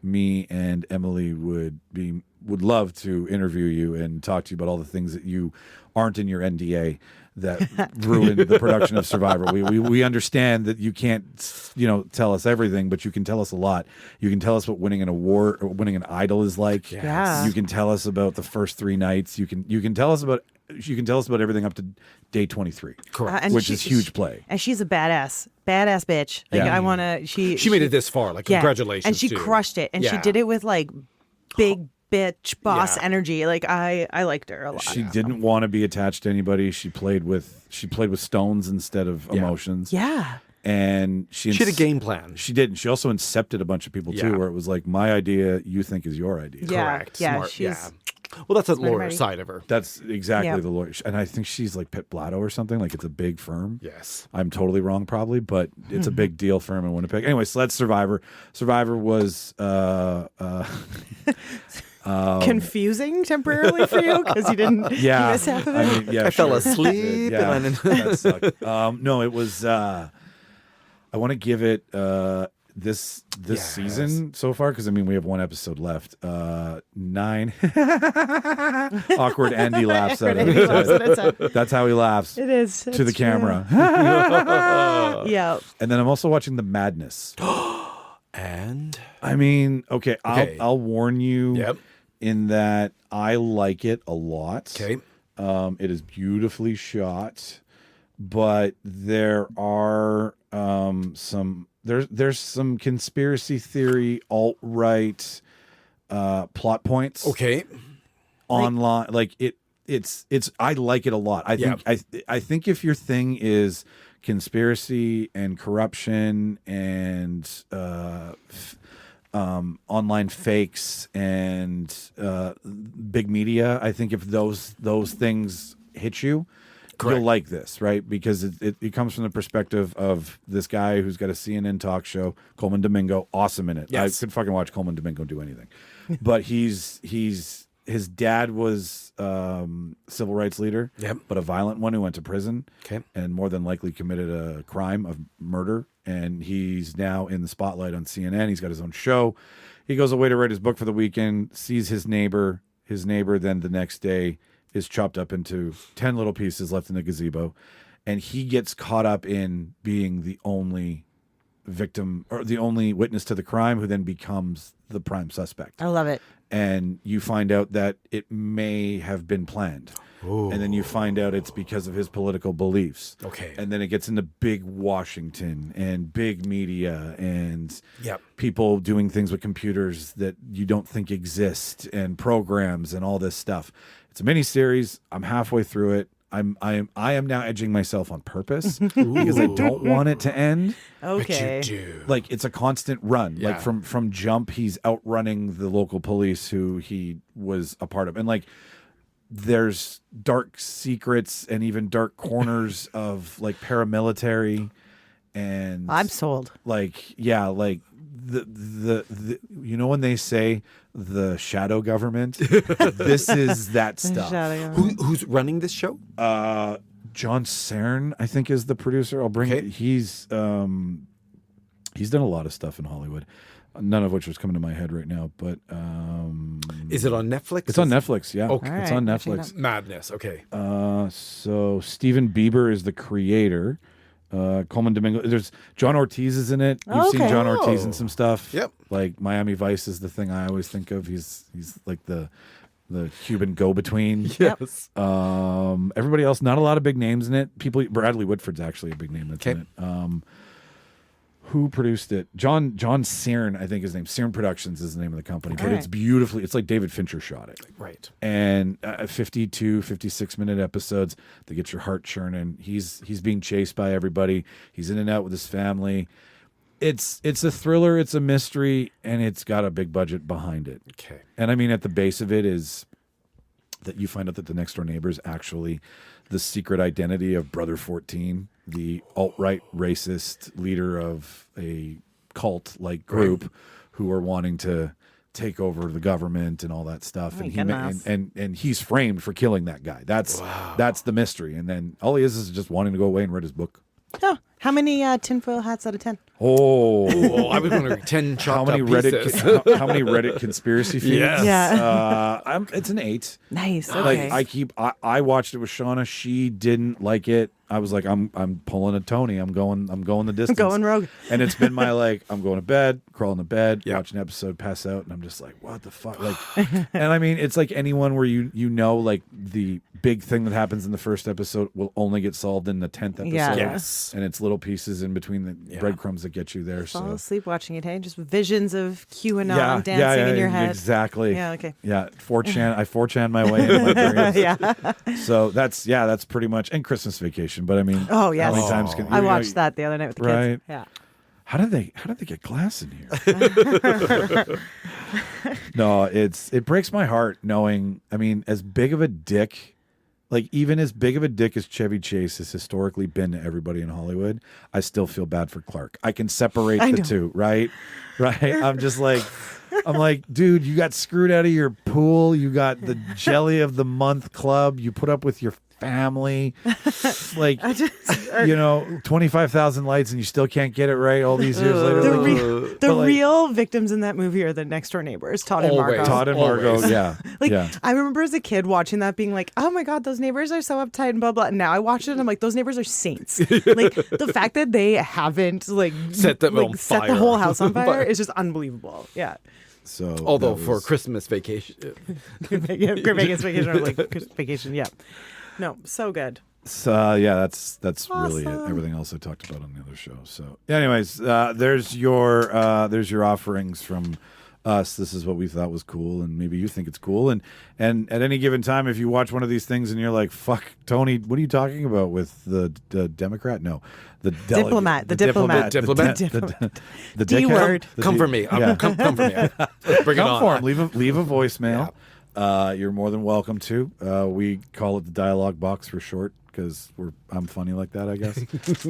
me and Emily would love to interview you and talk to you about all the things that you aren't in your NDA that ruined the production of Survivor. We understand that you can't, tell us everything, but you can tell us a lot. You can tell us what winning an award or winning an idol is like. Yeah. You can tell us about the first 3 nights. You can tell us about everything up to day 23. Correct. And which is huge play. And she's a badass bitch. Like Yeah. I want to. She made it this far. Like, yeah. congratulations. And she too. crushed it. And she Yeah. did it with like big bitch boss Yeah. energy. Like I liked her a lot. She didn't want to be attached to anybody. She played with stones instead of emotions. Yeah. And she She had a game plan. She did. And she also incepted a bunch of people too, Yeah. where it was like, my idea you think is your idea. Yeah. Correct. Yeah. Smart. She's Yeah. Well, that's a lawyer ready. side of her. That's exactly Yeah. the lawyer. And I think she's like Pitt Blatto or something. Like it's a big firm. Yes. I'm totally wrong probably, but it's a big deal firm in Winnipeg. Anyway, so that's Survivor. Survivor was confusing temporarily for you because you didn't yeah. miss half of it. I mean, yeah, I fell sure. asleep. Yeah, and that sucked. No, it was. I want to give it this Yes. season so far because I mean we have 1 episode left. 9 awkward Andy laughs at Andy laughs at it. it. That's how he laughs It is to the it's true. camera. Yeah. And then I'm also watching The Madness. And I mean, okay, Okay. I'll warn you. Yep. In that I like it a lot. okay. It is beautifully shot, but there are there's some conspiracy theory alt-right plot points Okay. online. Like it's I like it a lot. I think I think if your thing is conspiracy and corruption and online fakes and big media, I think if those things hit you, Correct. you'll like this, right? Because it comes from the perspective of this guy who's got a CNN talk show, Coleman Domingo, awesome in it. Yes. I could fucking watch Coleman Domingo do anything. But his dad was civil rights leader, Yep. but a violent one who went to prison Okay. and more than likely committed a crime of murder. And he's now in the spotlight on CNN. He's got his own show. He goes away to write his book for the weekend, sees his neighbor. His neighbor then the next day is chopped up into 10 little pieces left in the gazebo. And he gets caught up in being the only victim or the only witness to the crime who then becomes the prime suspect. I love it. And you find out that it may have been planned. And then you find out it's because of his political beliefs. Okay. And then it gets into big Washington and big media and Yep. people doing things with computers that you don't think exist and programs and all this stuff. It's a miniseries. I'm halfway through it. I am now edging myself on purpose because I don't want it to end. Okay. But you do. Like it's a constant run. Yeah. Like from jump, he's outrunning the local police who he was a part of, and like there's dark secrets and even dark corners of like paramilitary, and I'm sold. like yeah, like the you know when they say the shadow government, this is that stuff. Who's running this show? John Cern, I think, is the producer. I'll bring it. He's done a lot of stuff in Hollywood, none of which was coming to my head right now. But is it on Netflix? It's on Netflix. Yeah, okay. It's on Netflix. Madness. Okay. So Steven Bieber is the creator. Coleman Domingo. There's John Ortiz is in it. You've seen John Ortiz in some stuff. Yep. Like Miami Vice is the thing I always think of. He's like the Cuban go-between. Yes. Everybody else, not a lot of big names in it. Bradley Whitford's actually a big name that's in it. Who produced it? John Cern, I think his name. Cern Productions is the name of the company. But it's beautifully, it's like David Fincher shot it. Right. And 52, 56-minute episodes. They get your heart churning. He's being chased by everybody. He's in and out with his family. It's a thriller, it's a mystery, and it's got a big budget behind it. Okay. And I mean, at the base of it is that you find out that the next door neighbor is actually the secret identity of Brother 14, the alt-right racist leader of a cult-like group who are wanting to take over the government and all that stuff. And he's framed for killing that guy. That's the mystery. And then all he is just wanting to go away and read his book. Oh, how many tinfoil hats out of 10? Oh, I was wondering 10 chopped up pieces. How many Reddit conspiracy feeds? Yes. Yeah. It's an 8. Nice. Okay. Like I watched it with Shauna. She didn't like it. I was like, I'm pulling a Tony. I'm going the distance. Going rogue. And it's been my I'm going to bed, crawling to bed, watch an episode, pass out, and I'm just like, what the fuck? Like, and I mean, it's like anyone where you know, like the big thing that happens in the first episode will only get solved in the 10th episode. Yeah. Yes. And it's little pieces in between the breadcrumbs that get you there. Fall So asleep watching it, hey? Just visions of QAnon dancing in your head. Exactly. Yeah, okay. Yeah, 4chan. I 4chan my way into my dreams. Yeah. So that's pretty much, and Christmas Vacation. But I mean, Oh, yes. how many times can I watched that the other night with the Right. kids. Yeah. How did they get glass in here? No, it breaks my heart knowing. I mean, as big of a dick. Like, even as big of a dick as Chevy Chase has historically been to everybody in Hollywood, I still feel bad for Clark. I can separate the two, right? Right? I'm like, dude, you got screwed out of your pool. You got the Jelly of the Month club. You put up with your family. Like, 25,000 lights and you still can't get it right all these years later. The real victims in that movie are the next door neighbors, Todd and Margot. Todd and Margot, yeah. I remember as a kid watching that being like, oh my God, those neighbors are so uptight and blah, blah. And now I watch it and I'm like, those neighbors are saints. Like, the fact that they haven't set the whole house on fire is just unbelievable. Yeah. So, although for Christmas Vacation. Great Vegas Vacation or Christmas Vacation, yeah. No, so good. So that's awesome. Really it. Everything else I talked about on the other show. So, anyways, there's your offerings from us. This is what we thought was cool, and maybe you think it's cool. And at any given time, if you watch one of these things and you're like, "Fuck, Tony, what are you talking about with the Democrat?" No, the diplomat. The D word. Come for me. Come for me. Bring it on. For him. Leave a voicemail. Yeah. You're more than welcome to. We call it the dialogue box for short because I'm funny like that, I guess.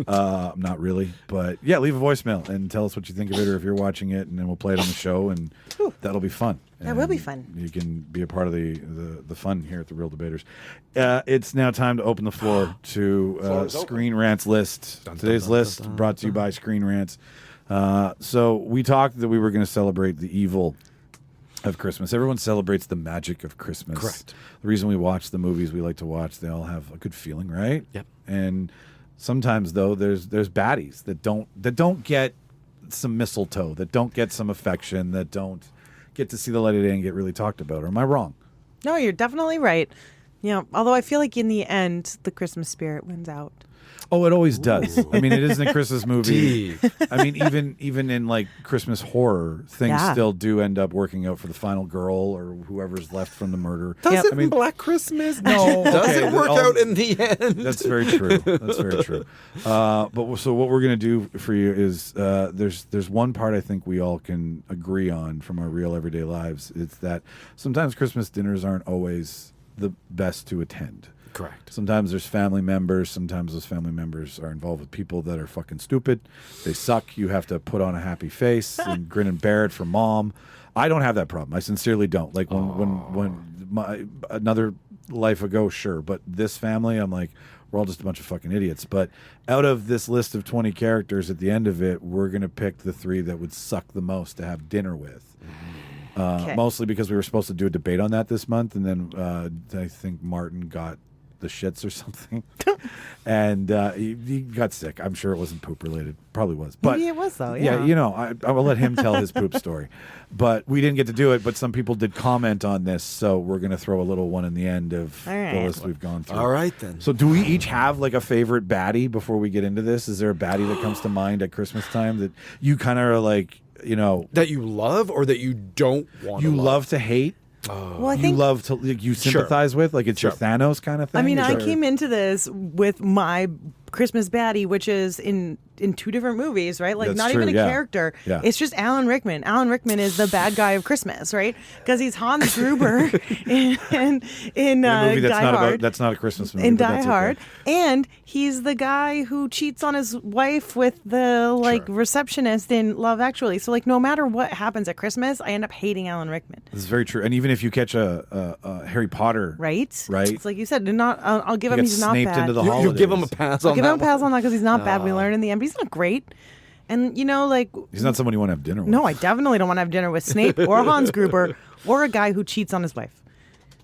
I'm not really, but yeah, leave a voicemail and tell us what you think of it, or if you're watching it, and then we'll play it on the show, and that'll be fun. That will be fun. You can be a part of the fun here at the Real Debaters. It's now time to open the floor to Screen Rant's list. Today's list brought to you by Screen Rants. So we talked that we were going to celebrate the evil of Christmas. Everyone celebrates the magic of Christmas. Correct. The reason we watch the movies we like to watch, they all have a good feeling, right? Yep. And sometimes though, there's baddies that don't get some mistletoe, that don't get some affection, that don't get to see the light of day and get really talked about. Or am I wrong? No, you're definitely right. Although I feel like in the end, the Christmas spirit wins out. Oh, it always does. I mean, it isn't a Christmas movie. I mean, even in like Christmas horror, things still do end up working out for the final girl or whoever's left from the murder. Does it in Black Christmas? No. Does it work out in the end? That's very true. That's very true. But so what we're gonna do for you is there's one part I think we all can agree on from our real everyday lives. It's that sometimes Christmas dinners aren't always the best to attend. Correct. Sometimes there's family members. Sometimes those family members are involved with people that are fucking stupid. They suck. You have to put on a happy face and grin and bear it for mom. I don't have that problem. I sincerely don't. Like when another life ago, sure, but this family, I'm like, we're all just a bunch of fucking idiots. But out of this list of 20 characters, at the end of it, we're gonna pick the 3 that would suck the most to have dinner with. Mostly because we were supposed to do a debate on that this month, and then I think Martin got the shits or something, and he got sick. I'm sure it wasn't poop related. Probably was, but maybe it was though. Yeah, I will let him tell his poop story. But we didn't get to do it. But some people did comment on this, so we're gonna throw a little one in the end of the list we've gone through. All right then. So do we each have like a favorite baddie before we get into this? Is there a baddie that comes to mind at Christmas time that you kind of are like, that you love or that you don't want? You love to hate. Well, I You think love to you sympathize with, like it's your Thanos kind of thing. I mean, I came into this with my Christmas baddie, which is in 2 different movies, right? Like, That's not true, even a yeah. character. Yeah. It's just Alan Rickman. Alan Rickman is the bad guy of Christmas, right? Because he's Hans Gruber in in a movie Die Hard. that's not a Christmas movie. In but Die that's Hard, okay. and he's the guy who cheats on his wife with the receptionist in Love Actually. So like, no matter what happens at Christmas, I end up hating Alan Rickman. This is very true. And even if you catch a Harry Potter, Right? It's like you said. I'll give he him. gets He's not snaped bad. into the You holidays. give him a pass on I'll give that him a pass one. on that because he's not bad. We learn in the end, but he's not great. And like, He's not someone you want to have dinner with. no, I definitely don't want to have dinner with Snape or Hans Gruber or a guy who cheats on his wife.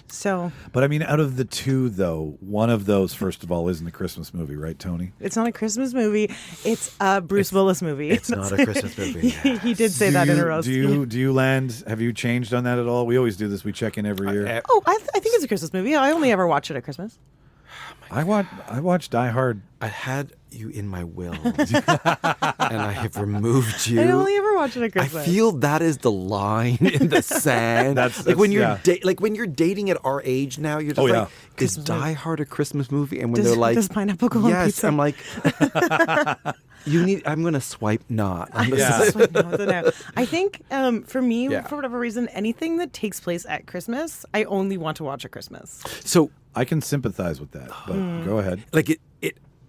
So But I mean, out of the 2, though, one of those, first of all, isn't a Christmas movie, right, Tony? it's not a Christmas movie. It's a Bruce Willis movie. It's not a Christmas movie. He did say that in a roast. Do you land? Have you changed on that at all? We always do this. We check in every year. Oh, I think it's a Christmas movie. I only ever watch it at Christmas. I watched Die Hard. I had you in my will, and I have removed you. I only ever watch it at I Christmas. feel that is the line in the sand. That's like when you're yeah. like when you're dating at our age now. You're just Oh, like, yeah. is Christmas Die Hard a Christmas movie? And when Does- they're like, does pineapple go on yes, pizza? I'm like, I'm gonna swipe not. Yeah. I think for me, Yeah. for whatever reason, anything that takes place at Christmas, I only want to watch at Christmas. So I can sympathize with that, but Hmm. go ahead. like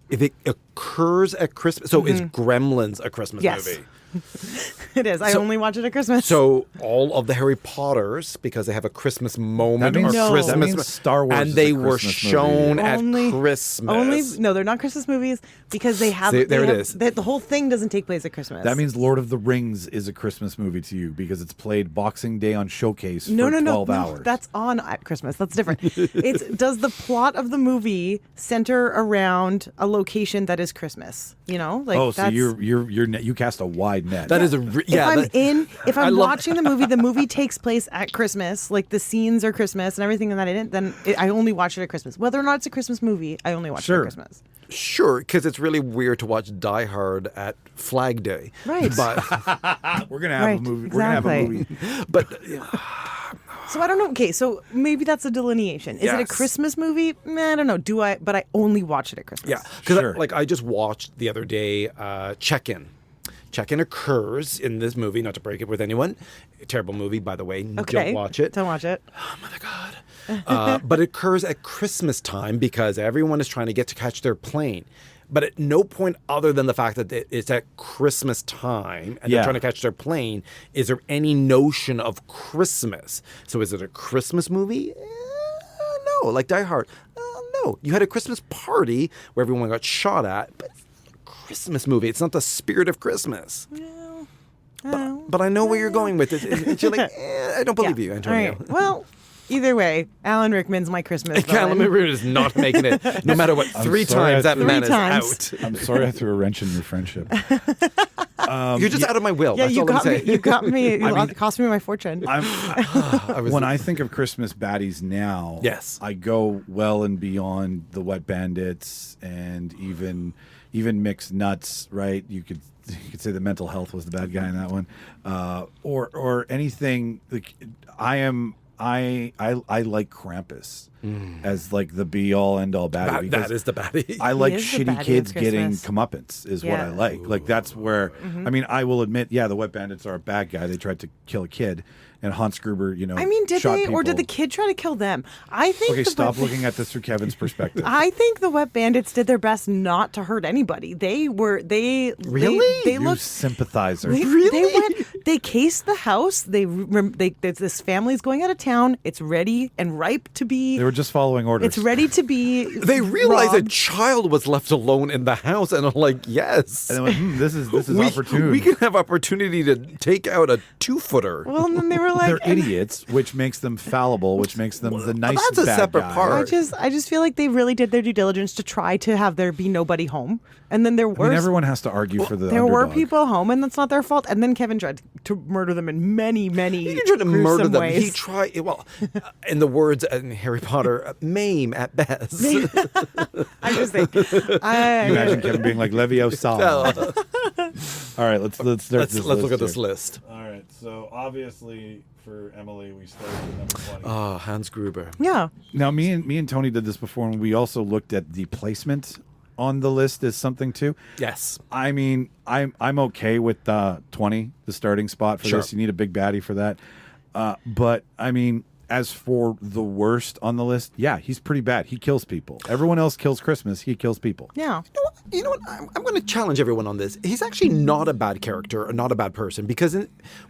if it occurs at Christmas, so is Gremlins a Christmas Yes. movie? It is. I So- only watch it at Christmas. So all of the Harry Potters, because they have a Christmas moment That means- or No. Christmas, that means Star Wars and is they a were Christmas shown movie. Only- at Christmas. only no, they're not Christmas movies because they have. See, there they it have- is. The whole thing doesn't take place at Christmas. That means Lord of the Rings is a Christmas movie to you because it's played Boxing Day on Showcase no, for no, 12 no, hours. That's on at Christmas. That's different. Does the plot of the movie center around a location that is Christmas? Like oh, so that's, you cast a wide net. That is if I I'm love- watching the movie takes place at Christmas, like the scenes are Christmas and everything that in it, then I only watch it at Christmas. Whether or not it's a Christmas movie, I only watch it at Sure. Christmas. Sure, because it's really weird to watch Die Hard at Flag Day. Right. But We're gonna have Right, a movie. We're gonna have a exactly. movie. but So I don't know. Okay, so maybe that's a delineation. Is it a Yes. Christmas movie? I don't know. But I only watch it at Christmas. yeah, because Sure. I just watched the other day Check-In. Check-In occurs in this movie, not to break it with anyone. A terrible movie, by the way. Okay. Don't watch it. Don't watch it. But it occurs at Christmas time because everyone is trying to get to catch their plane. But at no point other than the fact that it's at Christmas time and Yeah. they're trying to catch their plane, is there any notion of Christmas? So is it a Christmas movie? No. Like Die Hard? No. You had a Christmas party where everyone got shot at, but it's not a Christmas movie. It's not the spirit of Christmas. But I know where you're going with it. And you're like, I don't believe you, Antonio. All right. Well, either way, Alan Rickman's my Christmas Callum villain. Root is not making it, no matter what. Three sorry, times I that threw- man Three is times. out. I'm sorry I threw a wrench in your friendship. You're just out of my will. Yeah, That's you all I'm got me. saying. You got me. I mean- It cost me my fortune. When I think of Christmas baddies now, Yes. I go well and beyond the Wet Bandits and even Mixed Nuts. Right? You could say that Mental Health was the bad guy in that one, or anything. Like I am I like Krampus as like the be all end all baddie. That is the baddie. I like is the shitty baddie kids at getting Christmas. comeuppance is what I Yeah. like. Like that's where I mean I will admit, yeah, the Wet Bandits are a bad guy. They tried to kill a kid, and Hans Gruber, you know, I mean, did shot they, or did the people. kid try to kill them? I think. Okay, the stop Wet- looking at this through Kevin's perspective. I think the Wet Bandits did their best not to hurt anybody. They Really? They You looked. sympathizer. They cased the house. This family's going out of town. It's ready and ripe to be. They were just following orders. It's ready to be. They realized a robbed. child was left alone in the house, and I'm like, yes. And they went, this is opportune. We can have opportunity to take out a 2-footer. Well, and then they were like, They're idiots, which makes them fallible, which makes them the nice that's a bad separate guy. part. I just feel like they really did their due diligence to try to have there be nobody home, and then there were. I mean, everyone has to argue for the there were underdog. people home, and that's not their fault. And then Kevin tried to murder them in many He didn't try to murder gruesome them. ways. He tried, well, in the words in Harry Potter, maim at best. I just think. Can you imagine Kevin being like Leviosa? All right, let's start Let's this look list at this here. list. All right, so obviously for Emily, we started with number 20. Oh, Hans Gruber. Yeah. Now, me and Tony did this before, and we also looked at the placement on the list as something too. Yes. I mean, I'm okay with 20, the starting spot for Sure. this. You need a big baddie for that. But I mean, as for the worst on the list, yeah, he's pretty bad. He kills people. Everyone else kills Christmas. He kills people. Yeah. You know what? I'm going to challenge everyone on this. He's actually not a bad character, or not a bad person, because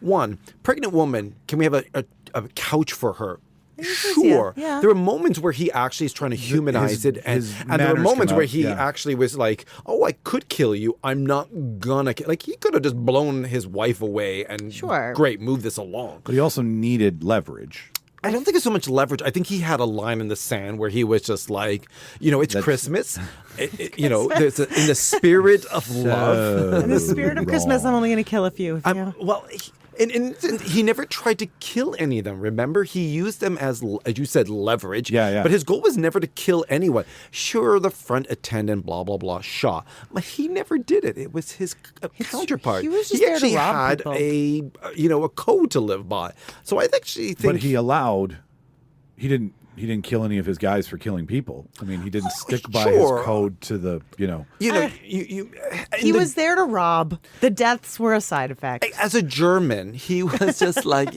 one, pregnant woman, can we have a couch for her? Sure. Yeah. There are moments where he actually is trying to humanize it, and his there are manners moments come where out, he yeah. actually was like, "Oh, I could kill you. I'm not gonna kill." Like he could have just blown his wife away and Sure. great, move this along. But he also needed leverage. I don't think it's so much leverage. I think he had a line in the sand where he was just like, you know, it's Christmas. You know, there's in the spirit of love. In the spirit of Christmas, I'm only going to kill a few. Well, and he never tried to kill any of them. Remember, he used them as you said, leverage. Yeah. But his goal was never to kill anyone. Sure, the front attendant, blah blah blah, Shaw, but he never did it. It was his counterpart. he was just there to actually rob had people. a code to live by. So I actually think But he didn't kill any of his guys for killing people. I mean, he didn't stick by sure. his code to the, you know. He was there to rob. The deaths were a side effect. As a German, he was just like,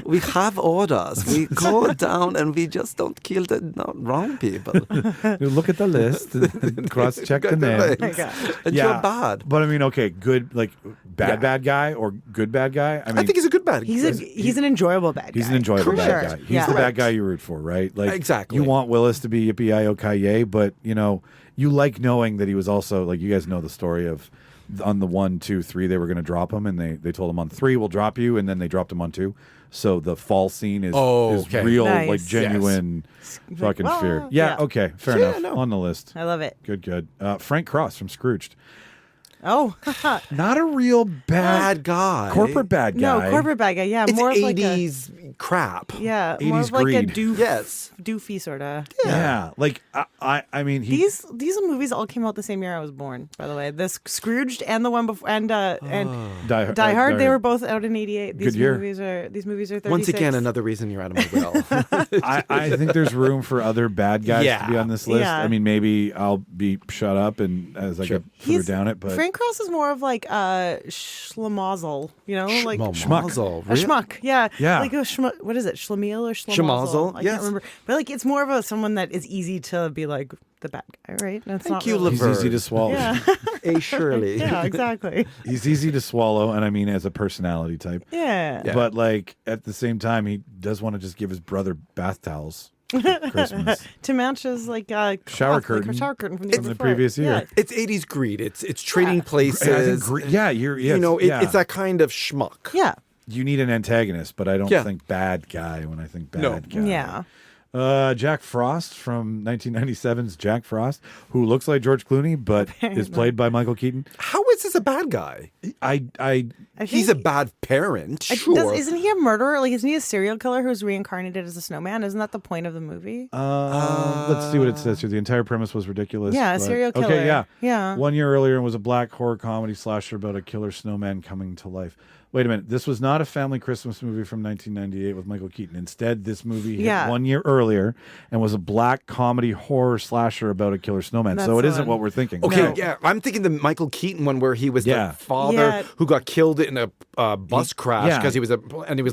we have orders. We go down and we just don't kill the wrong people. You look at the list, and cross-check the name. my gosh. And you're bad. But I mean, okay, good, like bad guy or good bad guy. I mean, I think he's a good bad guy. He's an enjoyable bad guy. he's an enjoyable For bad sure. guy. He's Yeah. the bad guy you root for, right? Like Exactly. You want Willis to be yippee-yi-yo-ki-yay, but you know, you like knowing that he was also like, you guys know the story of on the 1, 2, 3 they were going to drop him, and they told him on 3 we'll drop you, and then they dropped him on 2. So the fall scene is okay. real, Nice. like genuine fucking well, fear. Yeah, yeah. okay, fair Yeah, enough. no. On the list. I love it. Good. Frank Cross from Scrooged. Oh, Not a real bad guy. corporate bad guy. no, corporate bad guy. Yeah, It's more of 80s crap. like a more 80s of like greed. a Yes. doofy sort of. Yeah. Like I mean, These movies all came out the same year I was born. By the way, this Scrooged and the one before and Die Hard. They were both out in '88. These Good year. movies are 36. Once again, another reason you're out of my will. I think there's room for other bad guys to be Yeah. on this list. Yeah. I mean, maybe I'll be shut up and as I get further down it, but Frank Cross is more of like a schlemazel, you know, like Schmuck. a schmuck. Yeah, Yeah. like a what is it, schlemiel or schlemazel? Schmazel, I yes. can't remember, but like it's more of someone that is easy to be like the bad guy, right? That's Thank not you, really. he's Laverne. easy to swallow. Yeah, A Shirley. yeah, exactly. He's easy to swallow, and I mean as a personality type. Yeah. But like at the same time, he does want to just give his brother bath towels for Christmas. To match his like Shower cloth, like curtain a shower curtain from from the previous year. It's 80s greed. It's trading I places. think yeah, you know, it's that kind of schmuck. Yeah. you need an antagonist, but I don't Yeah. think bad guy when I think bad No. guy. Yeah. Jack Frost from 1997's Jack Frost, who looks like George Clooney, but is played by Michael Keaton. How is is this a bad guy? I He's a bad parent, sure. Isn't he a murderer? Like, isn't he a serial killer who's reincarnated as a snowman? Isn't that the point of the movie? let's see what it says here. The entire premise was ridiculous. Yeah, a but- serial killer. Okay, yeah. Yeah. 1 year earlier, it was a black horror comedy slasher about a killer snowman coming to life. Wait a minute. This was not a family Christmas movie from 1998 with Michael Keaton. Instead, this movie hit 1 year earlier and was a black comedy horror slasher about a killer snowman. So it isn't what we're thinking. Okay, No. yeah, I'm thinking the Michael Keaton one where he was Yeah. the father Yeah. who got killed in a bus crash yeah. because he was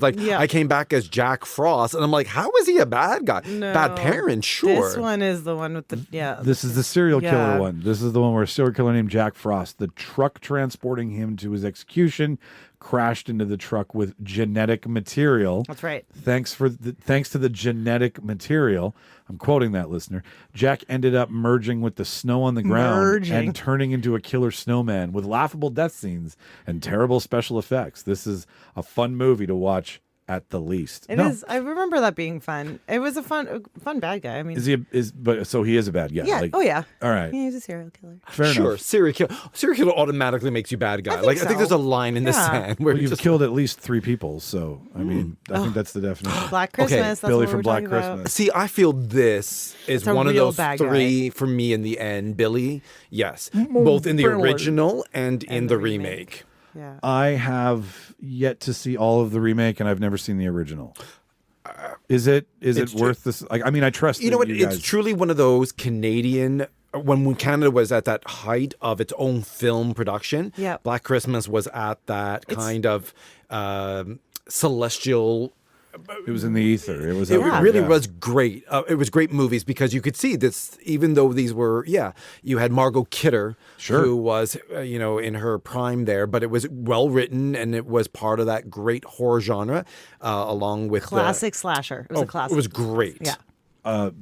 like, Yeah. I came back as Jack Frost, and I'm like, how is he a bad guy? No. Bad parent, sure. This one is the one with the This is the serial killer Yeah. one. This is the one where a serial killer named Jack Frost, the truck transporting him to his execution, crashed into the truck with genetic material. That's right. Thanks to the genetic material. I'm quoting that, listener. Jack ended up merging with the snow on the ground and turning into a killer snowman with laughable death scenes and terrible special effects. This is a fun movie to watch at the least. It is. I remember that being fun. It was a fun bad guy. I mean, so he is a bad guy. yeah. Like, oh yeah. All right. Yeah, he's a serial killer. Fair Sure, enough. serial killer automatically makes you bad guy. I think I think so. there's a line in the Yeah. sand where Well, you you've just killed at least 3 people, so I mean, I think that's the definition. Black Christmas. That's Billy what from we're Black talking about. Christmas. See, I feel this is It's a one of real those bad guy. 3 for me in the end. Billy, yes, both in the original and in the remake. Yeah. I have yet to see all of the remake, and I've never seen the original. Is it worth this? Like, I mean, I trust You know what? You It's guys. truly one of those Canadian. When Canada was at that height of its own film production, Yep. Black Christmas was at that kind of celestial. It was in the ether. It was. It out really there. was great. It was great movies because you could see this, even though these were, you had Margot Kidder, Sure. who was, in her prime there, but it was well written and it was part of that great horror genre, along with Classic slasher. It was a classic. It was great. Yeah.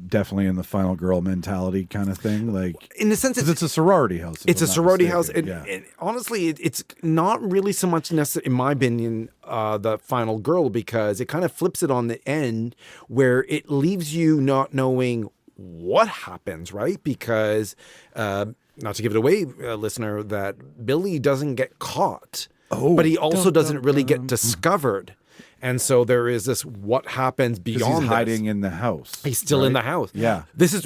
Definitely in the final girl mentality kind of thing. Like, In the sense, 'cause it's a sorority house. if It's a I'm not sorority house, mistaken. and honestly, it's not really so much necessary, in my opinion, the final girl, because it kind of flips it on the end, where it leaves you not knowing what happens, right? Because not to give it away, listener, that Billy doesn't get caught, but he also doesn't really get discovered. And so there is this what happens 'Cause beyond he's this. hiding in the house. He's still in the house. Yeah. This is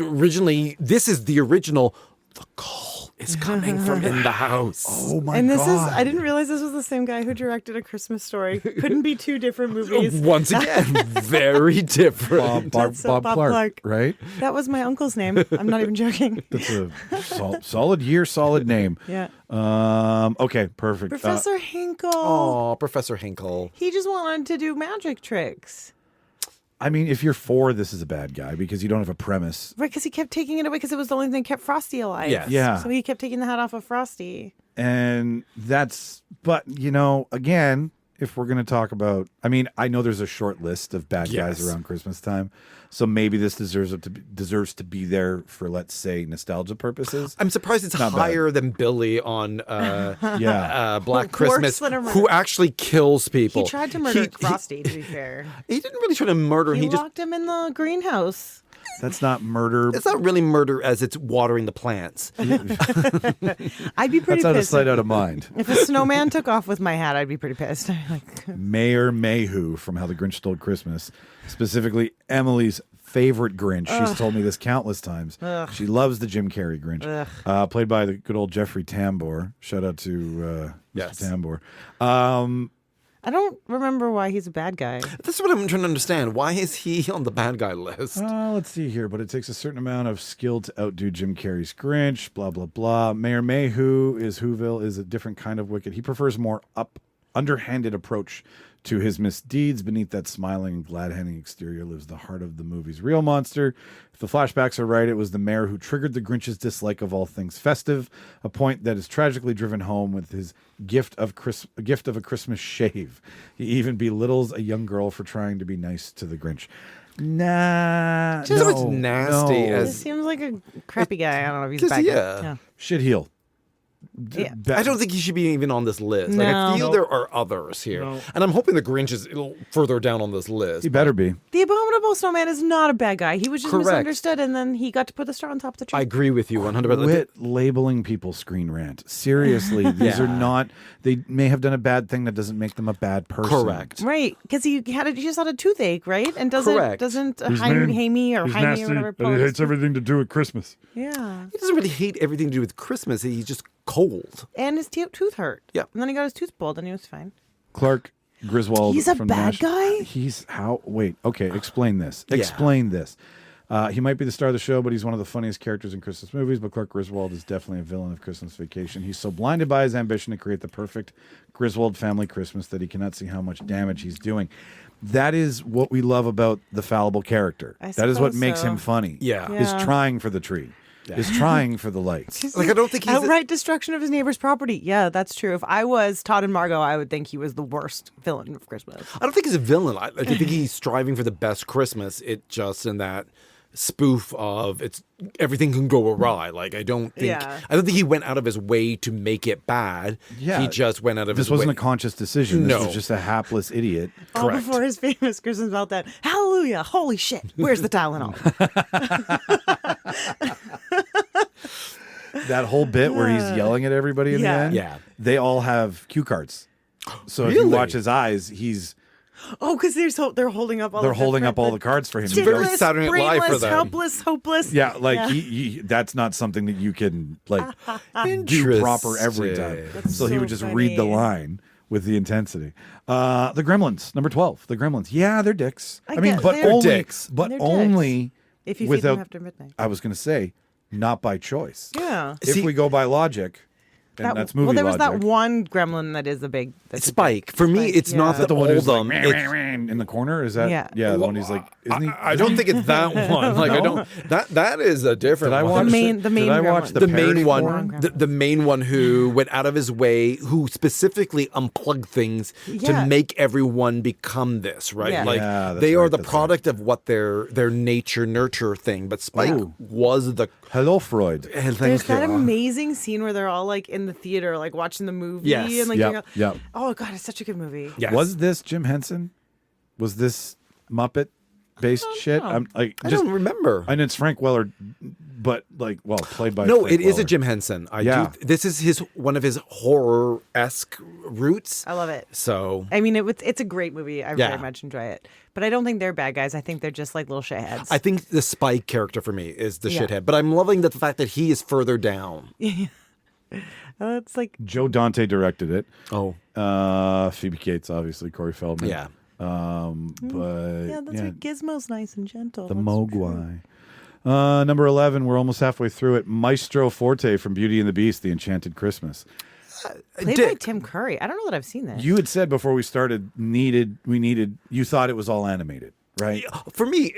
the original. The call is coming from in the house. Oh my And this god! I didn't realize this was the same guy who directed A Christmas Story. Couldn't be 2 different movies. Once again, very different. Bob Bob Clark, Clark. right? That was my uncle's name. I'm not even joking. That's a solid year, solid name. Yeah. Okay, perfect. Professor Hinkle. Oh, Professor Hinkle. He just wanted to do magic tricks. I mean, if you're 4, this is a bad guy because you don't have a premise. Right, because he kept taking it away because it was the only thing that kept Frosty alive. Yes. Yeah. So he kept taking the hat off of Frosty. And but again, if we're going to talk about, I mean, I know there's a short list of bad guys Yes. around Christmas time. So maybe this deserves to be there for, let's say, nostalgia purposes. I'm surprised it's Not bad. higher than Billy on Yeah. Black Worse Christmas, than a murder. who actually kills people. He tried to murder Frosty, to be fair. He didn't really try to murder. He He just. locked him in the greenhouse. That's not murder. It's not really murder as it's watering the plants. I'd be pretty That's out of pissed. sight, out of mind. If a snowman took off with my hat, I'd be pretty pissed. Mayor Mayhew from How the Grinch Stole Christmas, specifically Emily's favorite Grinch. She's told me this countless times. She loves the Jim Carrey Grinch, played by the good old Jeffrey Tambor. Shout out to Yes. Mr. Tambor. I don't remember why he's a bad guy. That's what I'm trying to understand. Why is he on the bad guy list? Let's see here, but it takes a certain amount of skill to outdo Jim Carrey's Grinch, blah, blah, blah. Mayor Mayhew is Whoville is a different kind of wicked. He prefers more underhanded approach to his misdeeds. Beneath that smiling and glad-handing exterior lives the heart of the movie's real monster. If the flashbacks are right, it was the mayor who triggered the Grinch's dislike of all things festive, a point that is tragically driven home with his gift of a Christmas shave. He even belittles a young girl for trying to be nice to the Grinch. Nah, Just so much nasty He as- seems like a crappy guy. I don't know if he's Just- a bad yeah. guy. Yeah. shit heel. Yeah. I don't think he should be even on this list. Like, I No. feel there are others here. No. And I'm hoping the Grinch is further down on this list. He better be. The Abominable Snowman is not a bad guy. He was just Correct. misunderstood, and then he got to put the straw on top of the tree. I agree with you 100%. Quit labeling people Screen Rant. Seriously, these are not. They may have done a bad thing that doesn't make them a bad person. Correct. Right, because he just had a toothache, right? And doesn't Correct. Jaime or whatever. everything to do with Christmas. Yeah, He doesn't really hate everything to do with Christmas. He's just cold. and his tooth hurt. Yeah. and then he got his tooth pulled, and he was fine. Clark Griswold. He's a from bad Nash- guy? He's how? Wait. Okay. Explain this. Yeah. Explain this. He might be the star of the show, but he's one of the funniest characters in Christmas movies. But Clark Griswold is definitely a villain of Christmas Vacation. He's so blinded by his ambition to create the perfect Griswold family Christmas that he cannot see how much damage he's doing. That is what we love about the fallible character. I That is what suppose makes so. him funny. Yeah. Is Yeah. trying for the tree. Is trying for the lights. Like, I don't think he's outright destruction of his neighbor's property. Yeah, that's true. If I was Todd and Margot, I would think he was the worst villain of Christmas. I don't think he's a villain. I think he's striving for the best Christmas. It just in that spoof of it's everything can go awry. Like, I don't think he went out of his way to make it bad. Yeah. He just went out of This his way. wasn't a conscious decision. This No. was just a hapless idiot. All Correct. before his famous Christmas meltdown. Hallelujah! Holy shit! Where's the Tylenol? That whole bit where he's yelling at everybody in the Yeah. end. Yeah. They all have cue cards. So if you Really? watch his eyes, Oh, because they're holding up all. they're of holding up all the different- cards for him. very Dickless, Saturday Night Live for brainless, them. helpless, hopeless. Yeah, like Yeah. that's not something that you can do proper every time. Interesting. So he would so just read the funny. line with the intensity. The Gremlins, number 12. The Gremlins. Yeah, they're dicks. I mean, get- but they're only dicks. but They're dicks. only If you feed without them after midnight. I was going to say not by choice. Yeah. If See- we go by logic, and that's movie well, there was logic. that one gremlin that is a big. That's a Spike. For me, Spike, it's yeah. not Is the the one who's old like, in the corner. Is that? Yeah. the one he's like, isn't he? I don't think it's that one. Like, I don't. That is a different. Did I one. watch The main Did I watch Gremlin. the, the main parody one, for him? Gremlin. the main one who went out of his way, who specifically unplugged things Yeah. to make everyone become this, right? Yeah. Like Yeah, that's they are right, the that's product of what their nature nurture thing. But Spike Ooh. was the. Hello, Freud. There's that amazing scene where they're all like in the theater, like watching the movie, Yes. and like, Yep, you know- yep. oh god, it's such a good movie. Yes. Was this Jim Henson? Was this Muppet based shit? know. I'm like, I just, don't remember. and it's Frank Weller, but like, well, played by No, Frank it is a Weller. Jim Henson. Yeah. This is one of his horror-esque roots. I love it. So I mean, it's a great movie. I Yeah. very much enjoy it, but I don't think they're bad guys. I think they're just like little shitheads. I think the Spike character for me is the Yeah. shithead. But I'm loving the fact that he is further down. It's like Joe Dante directed it. Oh, Phoebe Cates, obviously, Corey Feldman. yeah. But yeah, that's right. Gizmo's nice and gentle. the That's Mogwai. Number 11, we're almost halfway through it. Maestro Forte from Beauty and the Beast, The Enchanted Christmas. true. Played by Tim Curry. I don't know that I've seen this. You had said before we started, you thought it was all animated, right? For me,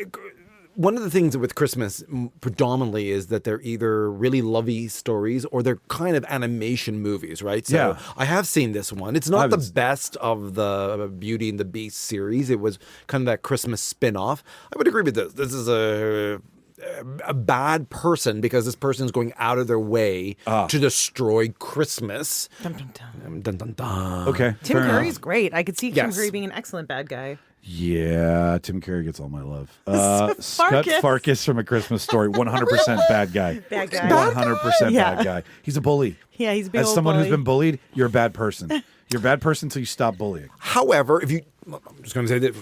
one of the things with Christmas predominantly is that they're either really lovey stories or they're kind of animation movies, right? So Yeah. I have seen this one. It's not the best of the Beauty and the Beast series. It was kind of that Christmas spin-off. I would agree with this. This is a bad person because this person is going out of their way to destroy Christmas. Dun, dun, dun. Dun, dun, dun. Okay. Tim fair Curry's enough. great. I could see Tim Yes. Curry being an excellent bad guy. Yeah, Tim Curry gets all my love. Scott Farkus. Farkus from A Christmas Story, 100% bad guy. Bad guy. 100% Yeah. bad guy. He's a bully. Yeah, he's a big As old someone who's bully. been bullied, you're a bad person. You're a bad person until you stop bullying. However, I'm just going to say that.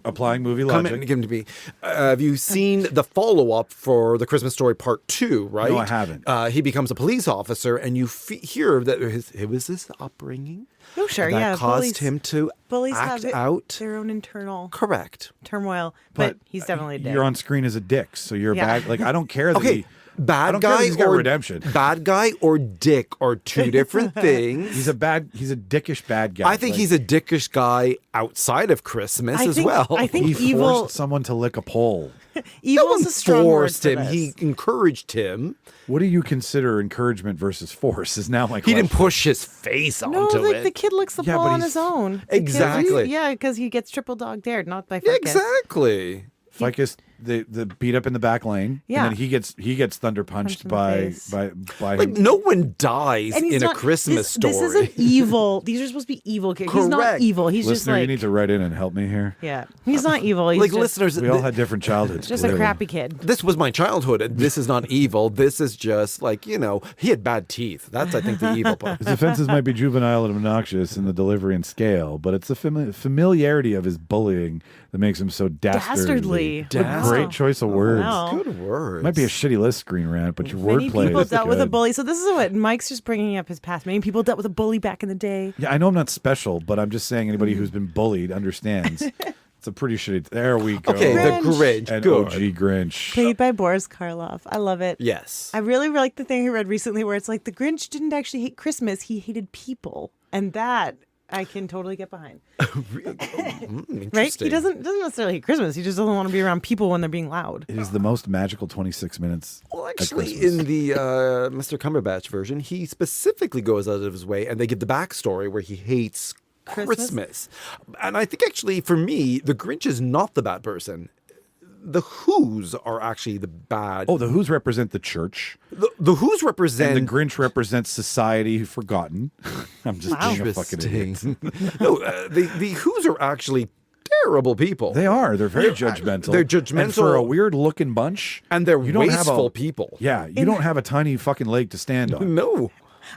Applying movie Come logic. in and give them to me. Have you seen the follow-up for The Christmas Story Part 2, right? No, I haven't. He becomes a police officer, and you hear that it was his upbringing Oh, sure, that yeah. caused bullies, him to bullies act have out. their own internal Correct. turmoil, but he's definitely a dick. You're on screen as a dick, so you're Yeah. bad. Like, I don't care that Okay, he... I bad don't care that guy he's got or redemption. Bad guy or dick are two different things. He's a dickish bad guy. I think Like, he's a dickish guy outside of Christmas as well. I think he evil. forced someone to lick a pole. no Evil one is a strong word forced for him. this. He encouraged him. What do you consider encouragement versus force? Is now my He question. didn't push his face No, onto like it. the kid licks the Yeah, ball but on he's- his own. The kid- Exactly. yeah, because he gets triple dog dared, not by Yeah, Farkas. exactly. Ficus the beat up in the back lane. Yeah. And then he gets thunder punched Punched in the by Like no one dies And he's in not- a Christmas story. This isn't evil. These are supposed to be evil kids. He's not Correct. evil. He's just Listener, like you need to write in and help me here. yeah. He's not evil. He's like just, listeners, We all had different childhoods. just a clearly. crappy kid. this was my childhood, and this is not evil. This is just like, he had bad teeth. That's, I think, the evil part. His offenses might be juvenile and obnoxious in the delivery and scale, but it's the familiarity of his bullying that makes him so dastardly. Dastardly. Great choice of words. Wow. Good words. Might be a shitty list, Screen Rant, but your Many wordplay people is dealt with a good. bully. So this is what Mike's just bringing up his past. Many people dealt with a bully back in the day. Yeah, I know I'm not special, but I'm just saying anybody who's been bullied understands. It's a pretty shitty. There we go. Okay, Grinch. the Grinch. An Good. OG Grinch. Played by Boris Karloff. I love it. Yes. I really like the thing I read recently where it's like the Grinch didn't actually hate Christmas. He hated people. And that I can totally get behind. Interesting. Right? He doesn't necessarily hate Christmas. He just doesn't want to be around people when they're being loud. It is the most magical 26 minutes. Well, at actually, Christmas. in the Mr. Cumberbatch version, he specifically goes out of his way, and they give the backstory where he hates Christmas. And I think, actually, for me, the Grinch is not the bad person. The Who's are actually the bad. Oh, the Who's represent the church, The Who's represent. and the Grinch represents society forgotten. I'm just being a fucking idiot. No, the Who's are actually terrible people. They are. They're very judgmental. They're judgmental. And for a weird looking bunch. And they're you don't have wasteful people. Yeah, you don't have a tiny fucking leg to stand on. No.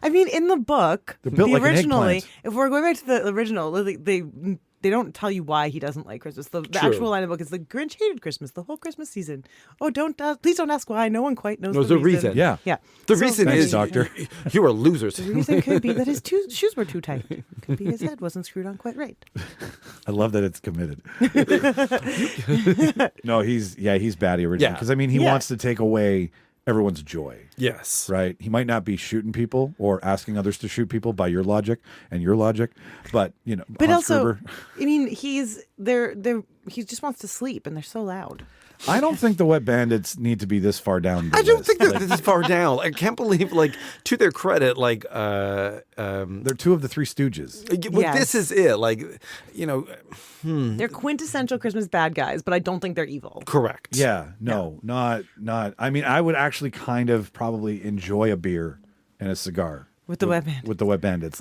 I mean, in the book, They're built like an originally, eggplant. if we're going back to the original, they don't tell you why he doesn't like Christmas. The actual line of the book is the Grinch hated Christmas the whole Christmas season. Oh, please don't ask why. No one quite knows Knows the the reason. Yeah. Yeah. The So- reason Thanks, is, doctor. You are losers. The reason could be that his shoes were too tight. Could be his head wasn't screwed on quite right. I love that it's committed. No, he's batty originally. Yeah. Because, I mean, he wants to take away everyone's joy. Yes. Right? He might not be shooting people or asking others to shoot people by your logic and your logic, but, But Hans also, Gruber- I mean, he just wants to sleep, and they're so loud. I don't think the Wet Bandits need to be this far down the I don't list. think they're this far down. I can't believe, to their credit, They're two of the Three Stooges. Yes. this is it. They're quintessential Christmas bad guys, but I don't think they're evil. Correct. Yeah, no, not. I mean, I would actually kind of probably enjoy a beer and a cigar With the Wet Bandits. With the Wet Bandits,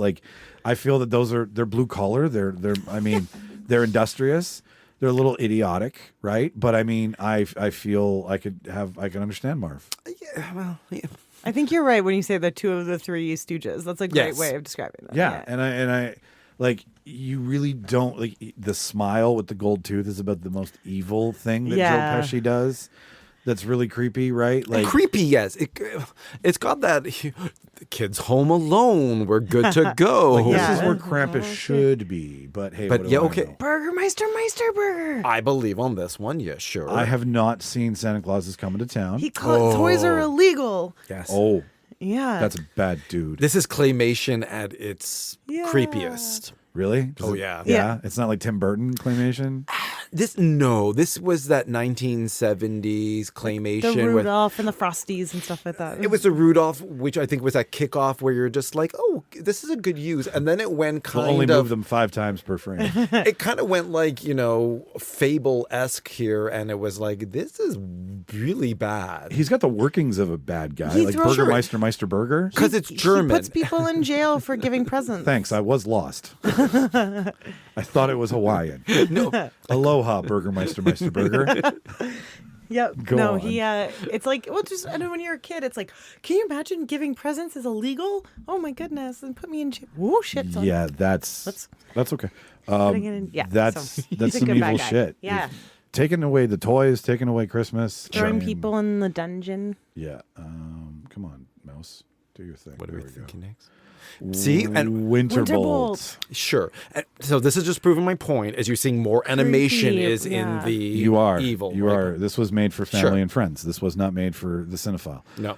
I feel that they're blue collar. They're I mean, they're industrious. They're a little idiotic, right? But I mean, I feel I can understand Marv. Yeah, well, yeah. I think you're right when you say they're two of the Three Stooges. That's a great Yes. way of describing them. Yeah, and I you really don't the smile with the gold tooth is about the most evil thing that Yeah. Joe Pesci does. That's really creepy, right? Creepy, yes. It's got that. The kid's home alone. We're good to go. Yeah. This is where Krampus should be, but hey, But what do yeah, I okay. know? Burgermeister Burger. I believe on this one. Yeah, sure. I have not seen Santa Claus is Coming to Town. He called toys are illegal. Yes. Oh, Yeah. that's a bad dude. This is claymation at its Yeah. creepiest. Really? Does Oh, it- yeah. yeah. It's not like Tim Burton claymation. This was that 1970s claymation the with. Rudolph and the Frosties and stuff like that. It was the Rudolph, which I think was that kickoff where you're just like, oh, this is a good use, and then it went We'll kind only of. move them 5 times per frame. It kind of went Fable-esque here, and it was like, this is really bad. He's got the workings of a bad guy, He like throws- Burgermeister Meister Burger. Because it's German. He puts people in jail for giving presents. Thanks, I was lost. I thought it was Hawaiian. No. Aloha, Burgermeister Meister Burger. Yep. Go no, on. he it's like, well, just I know when you're a kid, it's like, can you imagine giving presents is illegal? Oh my goodness, and put me in jail. Whoa, shit. Son. Yeah, that's okay. Putting it in- yeah, That's so he's that's a some good bad evil guy. shit. Yeah. Taking away the toys, taking away Christmas, Throwing I mean, people in the dungeon. Yeah. Come on, mouse, do your thing. What are we There go. thinking next? See, and Winterbolt. Winterbolt. sure. And so this is just proving my point. As you're seeing, more animation Creepy, is yeah. in the You are evil. You right? are. This was made for family Sure. and friends. This was not made for the cinephile. No.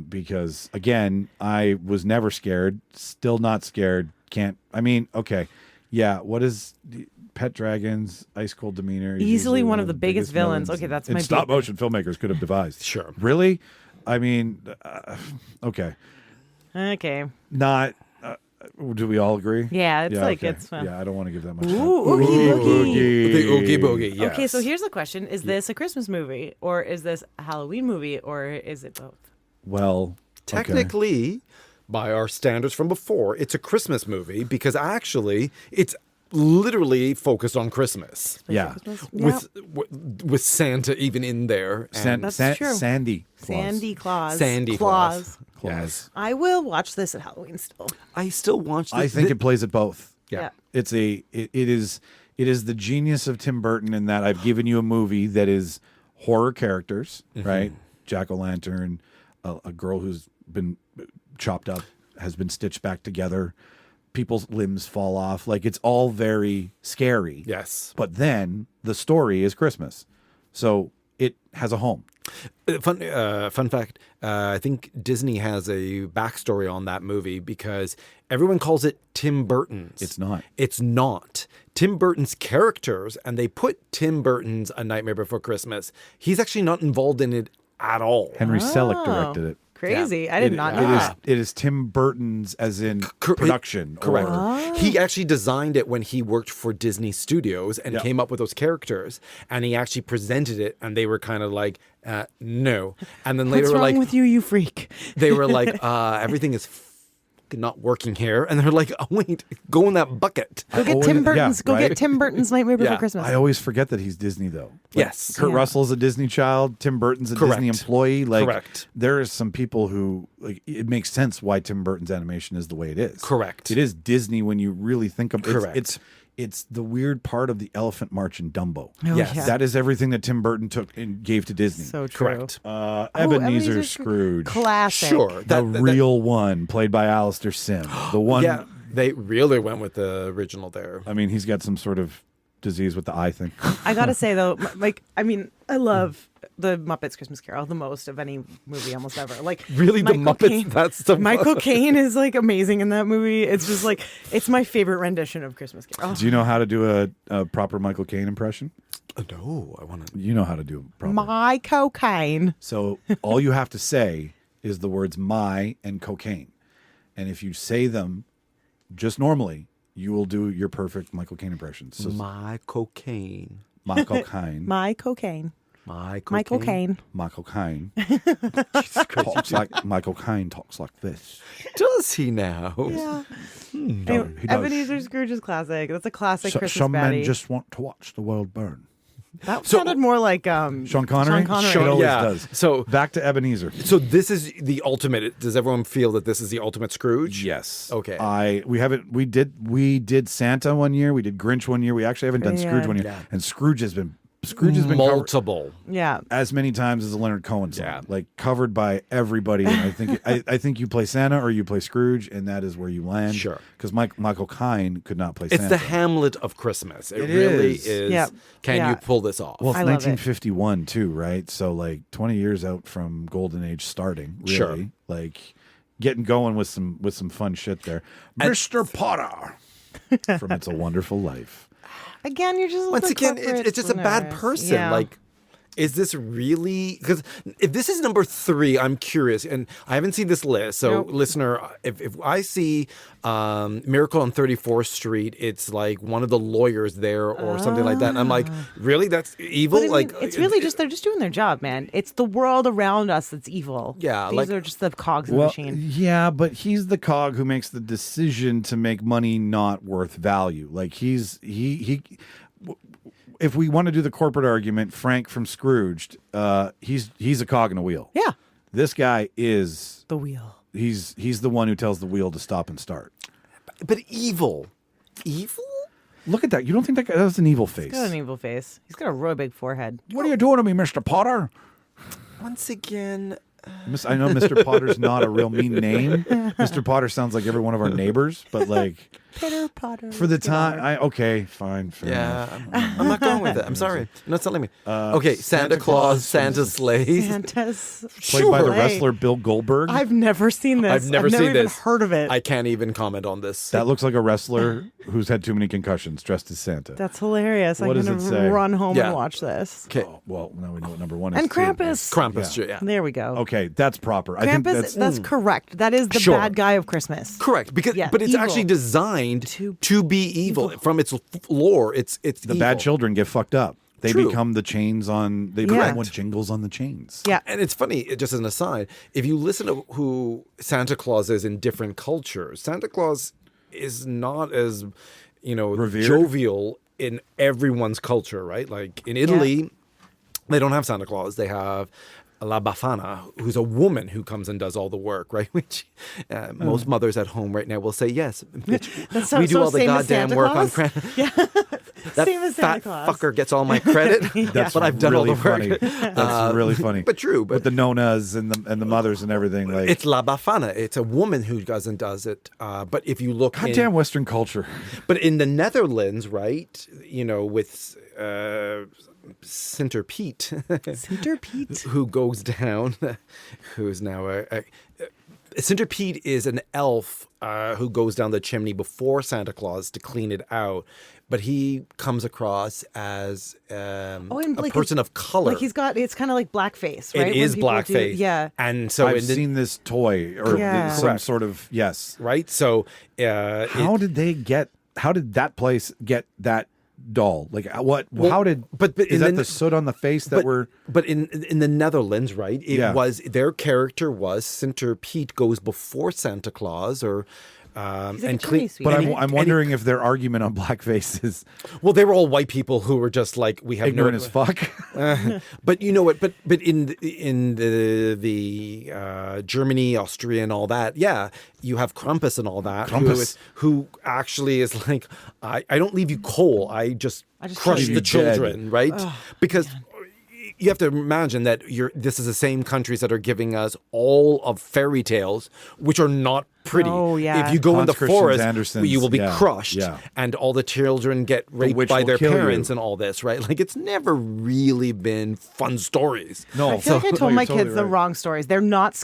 Because again, I was never scared. Still not scared. Can't. I mean, okay, yeah. What is pet dragons? Ice cold demeanor. is Easily usually one of the biggest villains. Okay, that's and my stop motion filmmakers could have devised. Sure. Really? I mean, okay. Okay. Not. Do we all agree? Yeah, it's like okay. it's fun. Yeah, I don't want to give that much. Ooh, Oogie Boogie. The Oogie Boogie, yes. Okay, so here's the question: is this a Christmas movie, or is this a Halloween movie, or is it both? Well, Technically, by our standards from before, it's a Christmas movie because actually it's literally focused on Christmas. yeah. With Santa even in there. And That's true. Sandy Claus. Sandy Claus. Sandy Claus. Claus. I will watch this at Halloween still. I still watch this. I think it plays at both. Yeah. It is the genius of Tim Burton in that I've given you a movie that is horror characters, right? Jack-o'-lantern, a girl who's been chopped up, has been stitched back together, people's limbs fall off. Like, it's all very scary. Yes. But then the story is Christmas. So it has a home. Fun fact, I think Disney has a backstory on that movie because everyone calls it Tim Burton's. It's not. It's not. Tim Burton's characters, and they put Tim Burton's A Nightmare Before Christmas. He's actually not involved in it at all. Henry Selick directed it. Crazy. I did not know that. It is Tim Burton's as in production. Correct. or- He actually designed it when he worked for Disney Studios and came up with those characters. And he actually presented it, and they were kind of like, no. And then later What's were wrong like, with you, you freak? they were like, everything is not working here. And they're like, oh, wait, go in that bucket. Go get always- Tim Burton's. yeah, Go right? get Tim Burton's Nightmare Before Yeah. Christmas. I always forget that he's Disney, though. Yes. Kurt Yeah. Russell's a Disney child. Tim Burton's a Correct. Disney employee. Like, Correct. there are some people who, like, it makes sense why Tim Burton's animation is the way it is. Correct. It is Disney when you really think of it. Correct. It's the weird part of the Elephant March in Dumbo. Oh, Yes. yeah. That is everything that Tim Burton took and gave to Disney. So true. Correct. Ebenezer Scrooge. Classic. Sure. The real one, played by Alistair Sim. The one. Yeah, they really went with the original there. I mean, he's got some sort of disease with the eye thing. I gotta say though, I love the Muppets Christmas Carol the most of any movie almost ever. Like Really, the Michael Muppets? Caine- That's the Michael Caine is like amazing in that movie. It's just like it's my favorite rendition of Christmas Carol. Do you know how to do a proper Michael Caine impression? No, I want to. You know how to do it proper. My cocaine. So all you have to say is the words "my" and "cocaine," and if you say them just normally, you will do your perfect Michael Caine impression. So My cocaine. my cocaine, My cocaine. My cocaine. Michael Caine. Michael Caine talks like Michael Caine talks like this. Does he now? Yeah. He Anyway, does. Ebenezer Scrooge is classic. That's a classic Christmas Some baddie. men just want to watch the world burn. That sounded more like Sean Connery. Sean Connery. It always Yeah. does. So- back to Ebenezer. So this is the ultimate. Does everyone feel that this is the ultimate Scrooge? Yes. Okay. We did Santa one year. We did Grinch one year. We actually haven't done Scrooge Yeah. one year. Yeah. And Scrooge has been covered multiple. Yeah. as many times as the Leonard Cohen song. Yeah. Like covered by everybody. And I think I think you play Santa or you play Scrooge, and that is where you land. Sure. Because Michael Caine could not play It's Santa. the Hamlet of Christmas. It It really is. is. Yeah. Can Yeah. you pull this off? Well, it's I love it. 1951 too, right? So like 20 years out from Golden Age starting, really. Sure. Like getting going with some fun shit there. Mr. Potter from It's a Wonderful Life. Again, you're just Once the again, corporate it's just a bad winners. person. Yeah. Like, is this really? Because if this is number 3, I'm curious, and I haven't seen this list. So, Nope. listener, if I see Miracle on 34th Street, it's like one of the lawyers there or something like that, and I'm like, really? That's evil? But I mean, like, it's really just they're just doing their job, man. It's the world around us that's evil. Yeah, these like- are just the cogs in the machine. yeah, but he's the cog who makes the decision to make money not worth value. Like he. If we want to do the corporate argument, Frank from Scrooged, he's a cog in a wheel. Yeah, This guy is the wheel. he's the one who tells the wheel to stop and start. but evil. Evil? Look at that. You don't think that was an evil face? He's got an evil face. He's got a really big forehead. What are you doing to me, Mr. Potter? Once again, I know Mr. Potter's not a real mean name. Mr. Potter sounds like every one of our neighbors, but like Pitter patter. For the time, okay, fine. Fair enough. Yeah, I'm not going with it. I'm sorry. You're not telling me. Okay, Santa Claus, Santa sleigh. Santa's Played by the Sure. wrestler Bill Goldberg. I've never seen this. I've never seen even this. heard of it. I can't even comment on this. That looks like a wrestler who's had too many concussions, dressed as Santa. That's hilarious. What I'm does going it say? to run home Yeah. and watch this. Okay, Oh, well, now we know what number one is. And too. Krampus. Krampus. Yeah. There we go. Okay, that's proper. I think Krampus, that's correct. That is the Sure. bad guy of Christmas. Correct, because Yeah, but it's evil. actually designed to be evil. From its lore. It's the evil. bad children get fucked up. They True. become the chains on. They become what jingles on the chains. Yeah. And it's funny, just as an aside, if you listen to who Santa Claus is in different cultures, Santa Claus is not as, Revered? jovial in everyone's culture, right? Like in Italy, they don't have Santa Claus. They have La Befana, who's a woman who comes and does all the work, right? Which most mothers at home right now will say, yes, bitch, we do all the same as goddamn Santa work on Claus? Krampus. Yeah. That Same as Santa fat Claus. fucker gets all my credit. That's but I've done all really the work. funny. That's really funny. But true. But With the nonas and the mothers and everything. Like it's La Befana. It's a woman who does it. But if you look, goddamn Western culture. But in the Netherlands, right? With Sinter Pete, Sinter Pete. who goes down, who is now Sinter Pete is an elf who goes down the chimney before Santa Claus to clean it out. But he comes across as a person of color. Like it's kind of like blackface, right? It When is people blackface. yeah. And so I've seen this toy or some Correct. sort of yes. right. So How did that place get that doll? Like what? How did? But is that the soot on the face that were? But in the Netherlands, right? It was their character was Sinter Pete goes before Santa Claus or. like And a chimney sweep. But And I'm wondering if their argument on blackface is well, they were all white people who were just like we have ignorant no. as fuck. But you know what? But in the Germany, Austria, and all that, you have Krampus and all that. Krampus. Who actually is like, I don't leave you cold. I just crush leave the you children, right? Because. You have to imagine that this is the same countries that are giving us all of fairy tales, which are not pretty. Oh, yeah. If you go in the Hans Christian forest, Andersen's, you will be yeah, crushed, yeah. and all the children get raped witch by will their kill parents you. and all this, right? Like it's never really been fun stories. No, I feel like I told you're my totally kids the right. wrong stories. They're not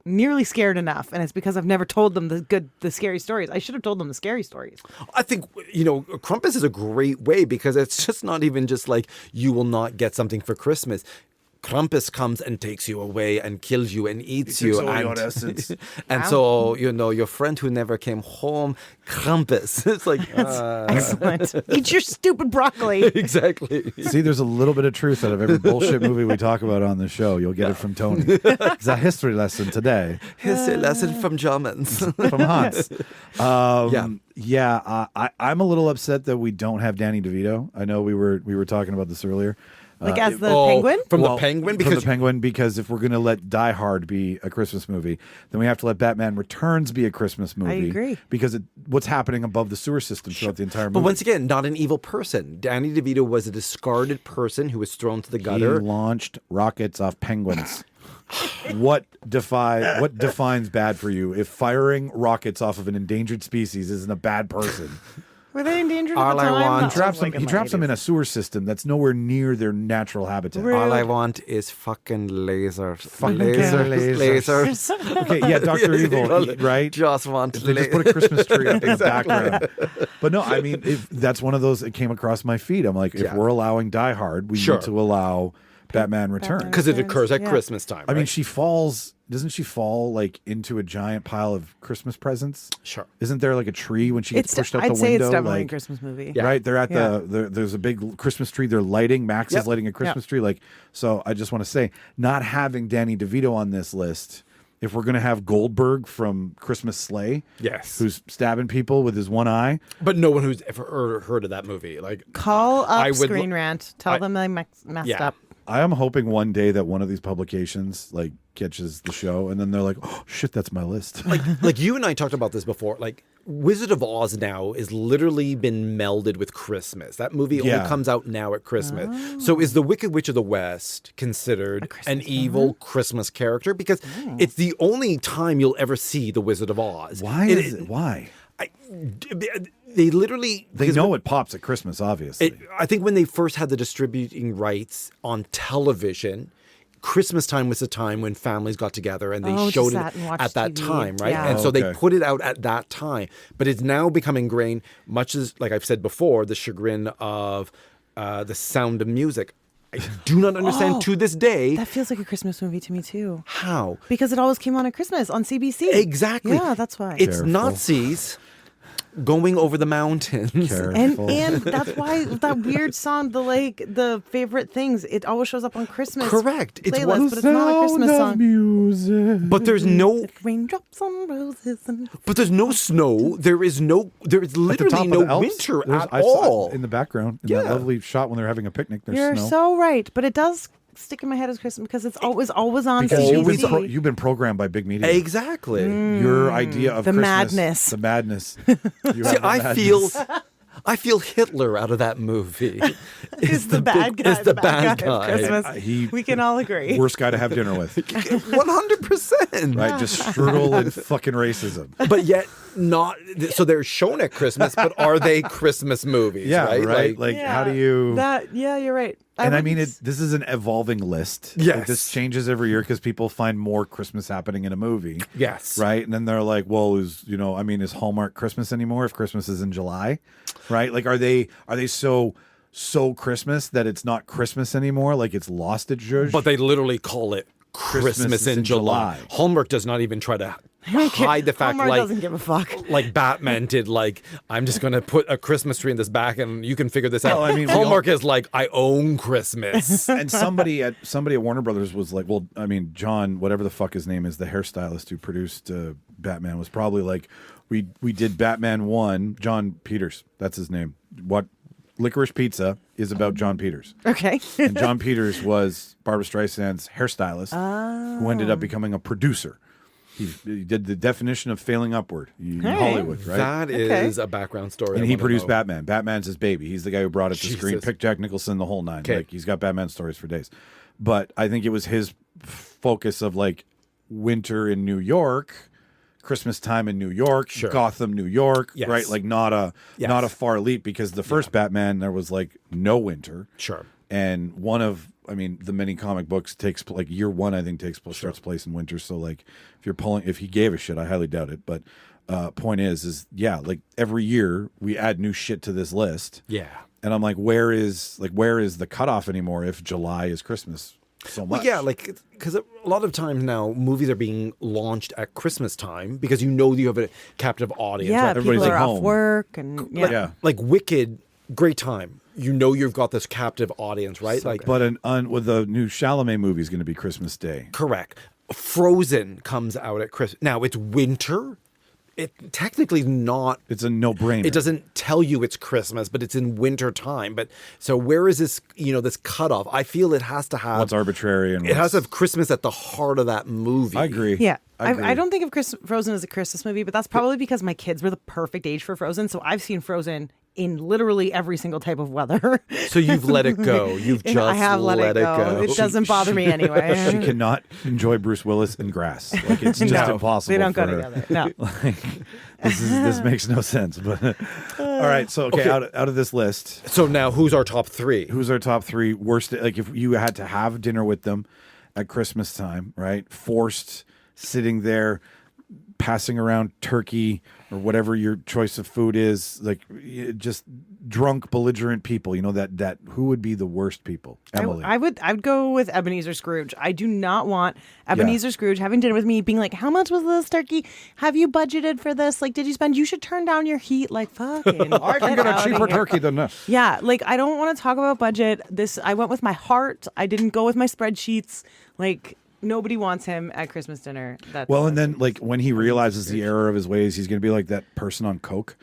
nearly scared enough, and it's because I've never told them the scary stories. I should have told them the scary stories. I think Krampus is a great way because it's just not even just like you will not get something for Christmas. Krampus comes and takes you away and kills you and eats you. takes all your And, essence. and so, your friend who never came home, Krampus. It's like, Excellent. Eat your stupid broccoli. exactly. See, there's a little bit of truth out of every bullshit movie we talk about on the show. You'll get it from Tony. It's a history lesson today Here's a lesson from Germans. from Hans. I'm a little upset that we don't have Danny DeVito. I know we were talking about this earlier. Like as the penguin? From the penguin? Because if we're going to let Die Hard be a Christmas movie, then we have to let Batman Returns be a Christmas movie. agree. Because what's happening above the sewer system throughout the entire movie. But once again, not an evil person. Danny DeVito was a discarded person who was thrown to the he gutter. launched rockets off penguins. What defines bad for you? If firing rockets off of an endangered species isn't a bad person. Were they endangered at All the I time? want- No, He drops them in a sewer system that's nowhere near their natural habitat. All I want is fucking lasers. Fucking lasers. Okay, yeah, Dr. Evil, right? Just want They just put a Christmas tree up in the background. But no, I mean, if that's one of those that came across my feed. I'm like, if we're allowing Die Hard, we Sure. need to allow Batman Returns. Because it occurs at Yeah. Christmas time. I mean, right? doesn't she fall like into a giant pile of Christmas presents? Sure. Isn't there like a tree when she gets pushed out I'd the say window? it's definitely a like, Christmas movie. Yeah. Right? They're at Yeah. there's a big Christmas tree they're lighting. Max is lighting a Christmas tree. Like, so I just want to say, not having Danny DeVito on this list, if we're gonna have Goldberg from Christmas Sleigh, Yes. who's stabbing people with his one eye. But no one who's ever heard of that movie. Like, Call I up would Screen Rant. Tell them they messed Yeah. up. I am hoping one day that one of these publications like catches the show and then they're like, oh shit, that's my list. like you and I talked about this before. Like, Wizard of Oz now is literally been melded with Christmas. That movie only comes out now at Christmas. So is the Wicked Witch of the West considered an evil Christmas character? Because it's the only time you'll ever see the Wizard of Oz. Why is it? Why? They literally know it pops at Christmas, obviously. I think when they first had the distributing rights on television, Christmas time was the time when families got together and they showed it at that time, right? Yeah. And so they put it out at that time. But it's now become ingrained, much as, like I've said before, the chagrin of The Sound of Music. I do not understand to this day. That feels like a Christmas movie to me too. How? Because it always came on at Christmas on CBC. Exactly. Yeah, that's why. It's Careful. Nazis going over the mountains. Careful. And that's why that weird song, the favorite things, it always shows up on Christmas. Correct. It's playlist, one but it's not a Christmas song. Music. But there's no Raindrops on roses and But there's no snow. There is literally no winter at all. In the background, in that lovely shot when they're having a picnic, there's You're snow. so right, but it does stick in my head as Christmas because it's always on Because CBC. you've been programmed by big media. Exactly. Your idea of The Christmas, madness. the madness. You See, have the I feel Hitler out of that movie. Is the bad guy Is the bad guy guy. of Christmas? We can all agree. worst guy to have dinner with, 100%. right? Just strudel and fucking racism. But yet not. So they're shown at Christmas, but are they Christmas movies? Yeah, right. Like how do you? Yeah, you're right. And I mean, this is an evolving list. Yes. Like, this changes every year because people find more Christmas happening in a movie. Yes. Right. And then they're like, well, is Hallmark Christmas anymore if Christmas is in July? Right. Like, are they so Christmas that it's not Christmas anymore? Like it's lost its zhuzh? But they literally call it Christmas in July. Hallmark does not even try to hide the fact, Hallmark like doesn't give a fuck. like Batman did. Like, I'm just gonna put a Christmas tree in this back, and you can figure this out. Well, I mean, Hallmark is like, I own Christmas. And somebody at Warner Brothers was like, well, I mean, John, whatever the fuck his name is, the hairstylist who produced Batman, was probably like, we did Batman 1, John Peters, that's his name. What Licorice Pizza is about John Peters. Okay. And John Peters was Barbra Streisand's hairstylist who ended up becoming a producer. He did the definition of failing upward in Hollywood, right? That is a background story. And I he wanna produced know. Batman. Batman's his baby. He's the guy who brought it to screen, Jesus. picked Jack Nicholson, the whole nine. Okay. Like, he's got Batman stories for days. But I think it was his focus of like winter in New York, Christmas time in New York, Gotham, New York, Yes. right? Like not a far leap, because the first Batman there was like no winter. Sure. And the many comic books takes like year one, I think starts place in winter. So like if he gave a shit, I highly doubt it. But point is like every year we add new shit to this list. Yeah. And I'm like, where is the cutoff anymore if July is Christmas so much? Well, yeah, like, because a lot of times now movies are being launched at Christmas time because you have a captive audience. Yeah, right? Everybody's people are at off home. work and Yeah. Like Wicked, great time. You've got this captive audience, right? But with the new Chalamet movie is going to be Christmas Day. Correct. Frozen comes out at Christmas. Now it's winter. It technically not. It's a no-brainer. It doesn't tell you it's Christmas, but it's in winter time. But so where is this? This cutoff? I feel it has to have. What's arbitrary and it has to have Christmas at the heart of that movie. I agree. Yeah. agree. I don't think of Frozen as a Christmas movie, but that's probably because my kids were the perfect age for Frozen. So I've seen Frozen in literally every single type of weather. So you've let it go. You've just I have let it go. It doesn't bother me anyway. She cannot enjoy Bruce Willis in grass. Like, it's just No, impossible. they don't for go her. together. No. Like, this makes no sense. But all right, so okay. Out of this list, So now who's our top three? who's our top three worst? Like, if you had to have dinner with them at Christmas time, right? Forced sitting there, passing around turkey or whatever your choice of food is, like just drunk, belligerent people. You know that who would be the worst people? Emily. I'd go with Ebenezer Scrooge. I do not want Ebenezer Scrooge having dinner with me, being like, "How much was this turkey? Have you budgeted for this? Like, did you spend? You should turn down your heat. Like, fucking. I can get a out of cheaper here." turkey than this. Yeah, like I don't want to talk about budget. I went with my heart. I didn't go with my spreadsheets. Like, nobody wants him at Christmas dinner. Well, and then like when he realizes the error of his ways, he's going to be like that person on coke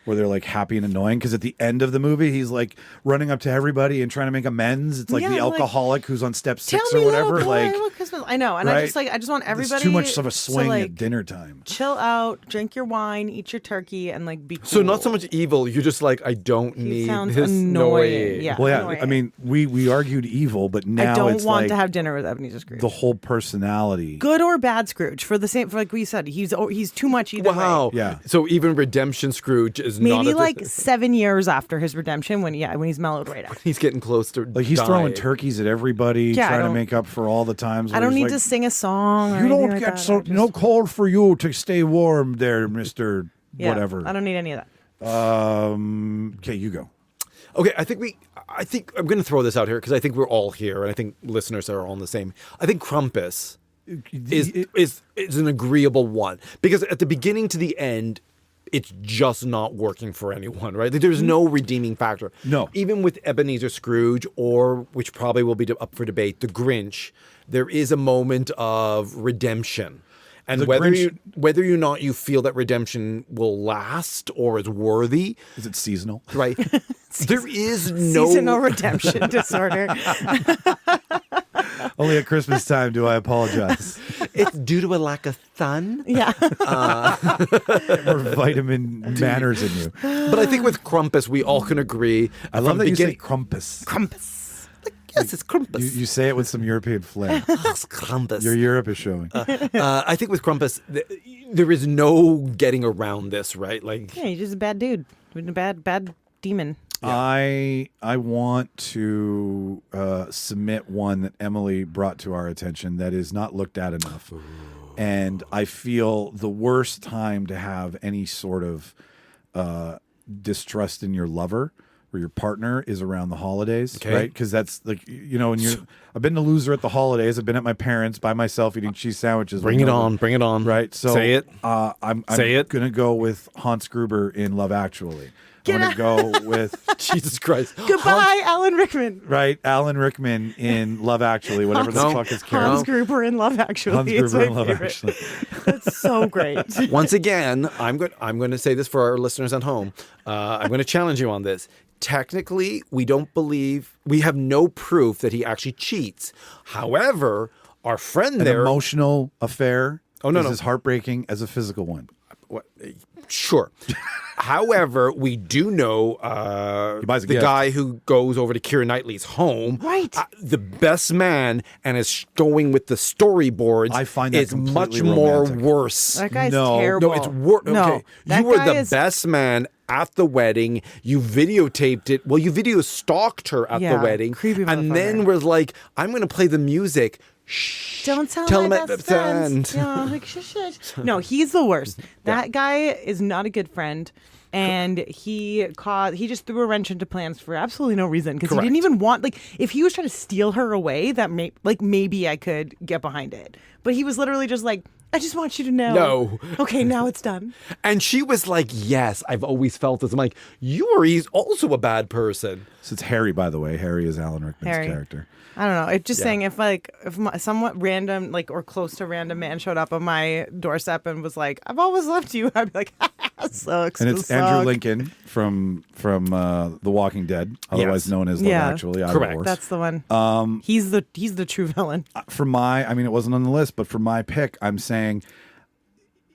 where they're like happy and annoying. Because at the end of the movie, he's like running up to everybody and trying to make amends. It's like the alcoholic who's on step 6 or whatever. Like, I know, and right? I just want everybody. It's too much of a swing to, at dinner time. Chill out, drink your wine, eat your turkey, and like be cool. So not so much evil. You're just like, I don't need this annoying. noise. Yeah, well, yeah. annoying. I mean, we argued evil, but now I don't it's want like to have dinner with Ebenezer Scrooge. the whole personality. Good or bad Scrooge, for like we said, he's too much either Wow. way. Yeah. So even Redemption Scrooge is Maybe not like 7 years after his redemption, when he's mellowed right out. he's getting close to Like he's throwing turkeys at everybody, Yeah, trying to make up for all the times. I where don't he's need like, to sing a song. Or You don't anything get like so that. no cold for you to stay warm, there, Mister. Yeah, Whatever. I don't need any of that. Okay, you go. Okay, I think I'm going to throw this out here because I think we're all here, and I think listeners are all on the same. I think Krampus is an agreeable one because at the beginning to the end, it's just not working for anyone, right? There's no redeeming factor. No. Even with Ebenezer Scrooge, or which probably will be up for debate, the Grinch, there is a moment of redemption. And The whether Grinch- or not you feel that redemption will last or is worthy, Is it seasonal? right? There is no Seasonal redemption disorder. Only at Christmas time do I apologize. It's due to a lack of sun. Yeah. Or vitamin manners in you. But I think with Krampus, we all can agree. I love that you say Krampus. Krampus. Yes, it's Krampus. You say it with some European flair. It's Krampus. Your Europe is showing. I think with Krampus, there is no getting around this, right? Like, Yeah, he's just a bad dude. A bad demon. I want to submit one that Emily brought to our attention that is not looked at enough. And I feel the worst time to have any sort of distrust in your lover or your partner is around the holidays, Okay. right? Because that's like, when I've been the loser at the holidays. I've been at my parents' by myself eating cheese sandwiches. bring it on. Right. So Say it. I'm Say it. gonna go with Hans Gruber in Love Actually. I'm gonna go with Jesus Christ. Goodbye, Alan Rickman. right Alan Rickman in Love Actually, whatever the fuck his character. Hans Gruber in Love Actually. Hans It's Gruber my in Love favorite. Actually. That's so great. Once again, I'm going to say this for our listeners at home. I'm going to challenge you on this. Technically, we have no proof that he actually cheats. However, our friend An there, emotional affair. Oh, no, is no. as heartbreaking as a physical one. sure. However, we do know He buys a the gift. guy who goes over to Keira Knightley's home, Right. The best man, and is going with the storyboards. I find that is much completely more romantic. worse. That guy's No. terrible. No, it's worse. No, Okay, that you were guy the is- best man at the wedding. You videotaped it. Well, you video stalked her at the Yeah, wedding, creepy and then motherfucker. was like, "I'm going to play the music." Shh. Don't tell him my at best the friends. end. Yeah, like, shush. No, he's the worst. That guy is not a good friend. And he just threw a wrench into plans for absolutely no reason because he didn't Correct. even want, like, if he was trying to steal her away, maybe I could get behind it. But he was literally just like, I just want you to know. No. Okay, now it's done. And she was like, "Yes, I've always felt this." I'm like, he's also a bad person. So it's Harry, by the way. Harry is Alan Rickman's Harry. character. I don't know. It's just saying if somewhat random, like, or close to random man showed up on my doorstep and was like, I've always loved you, I'd be like, sucks. And to it's Andrew suck. Lincoln from The Walking Dead, otherwise Yes. known as Love Yeah. Actually. Ira Correct. Horse. That's the one. He's the true villain. For my, I mean, it wasn't on the list, but for my pick, I'm saying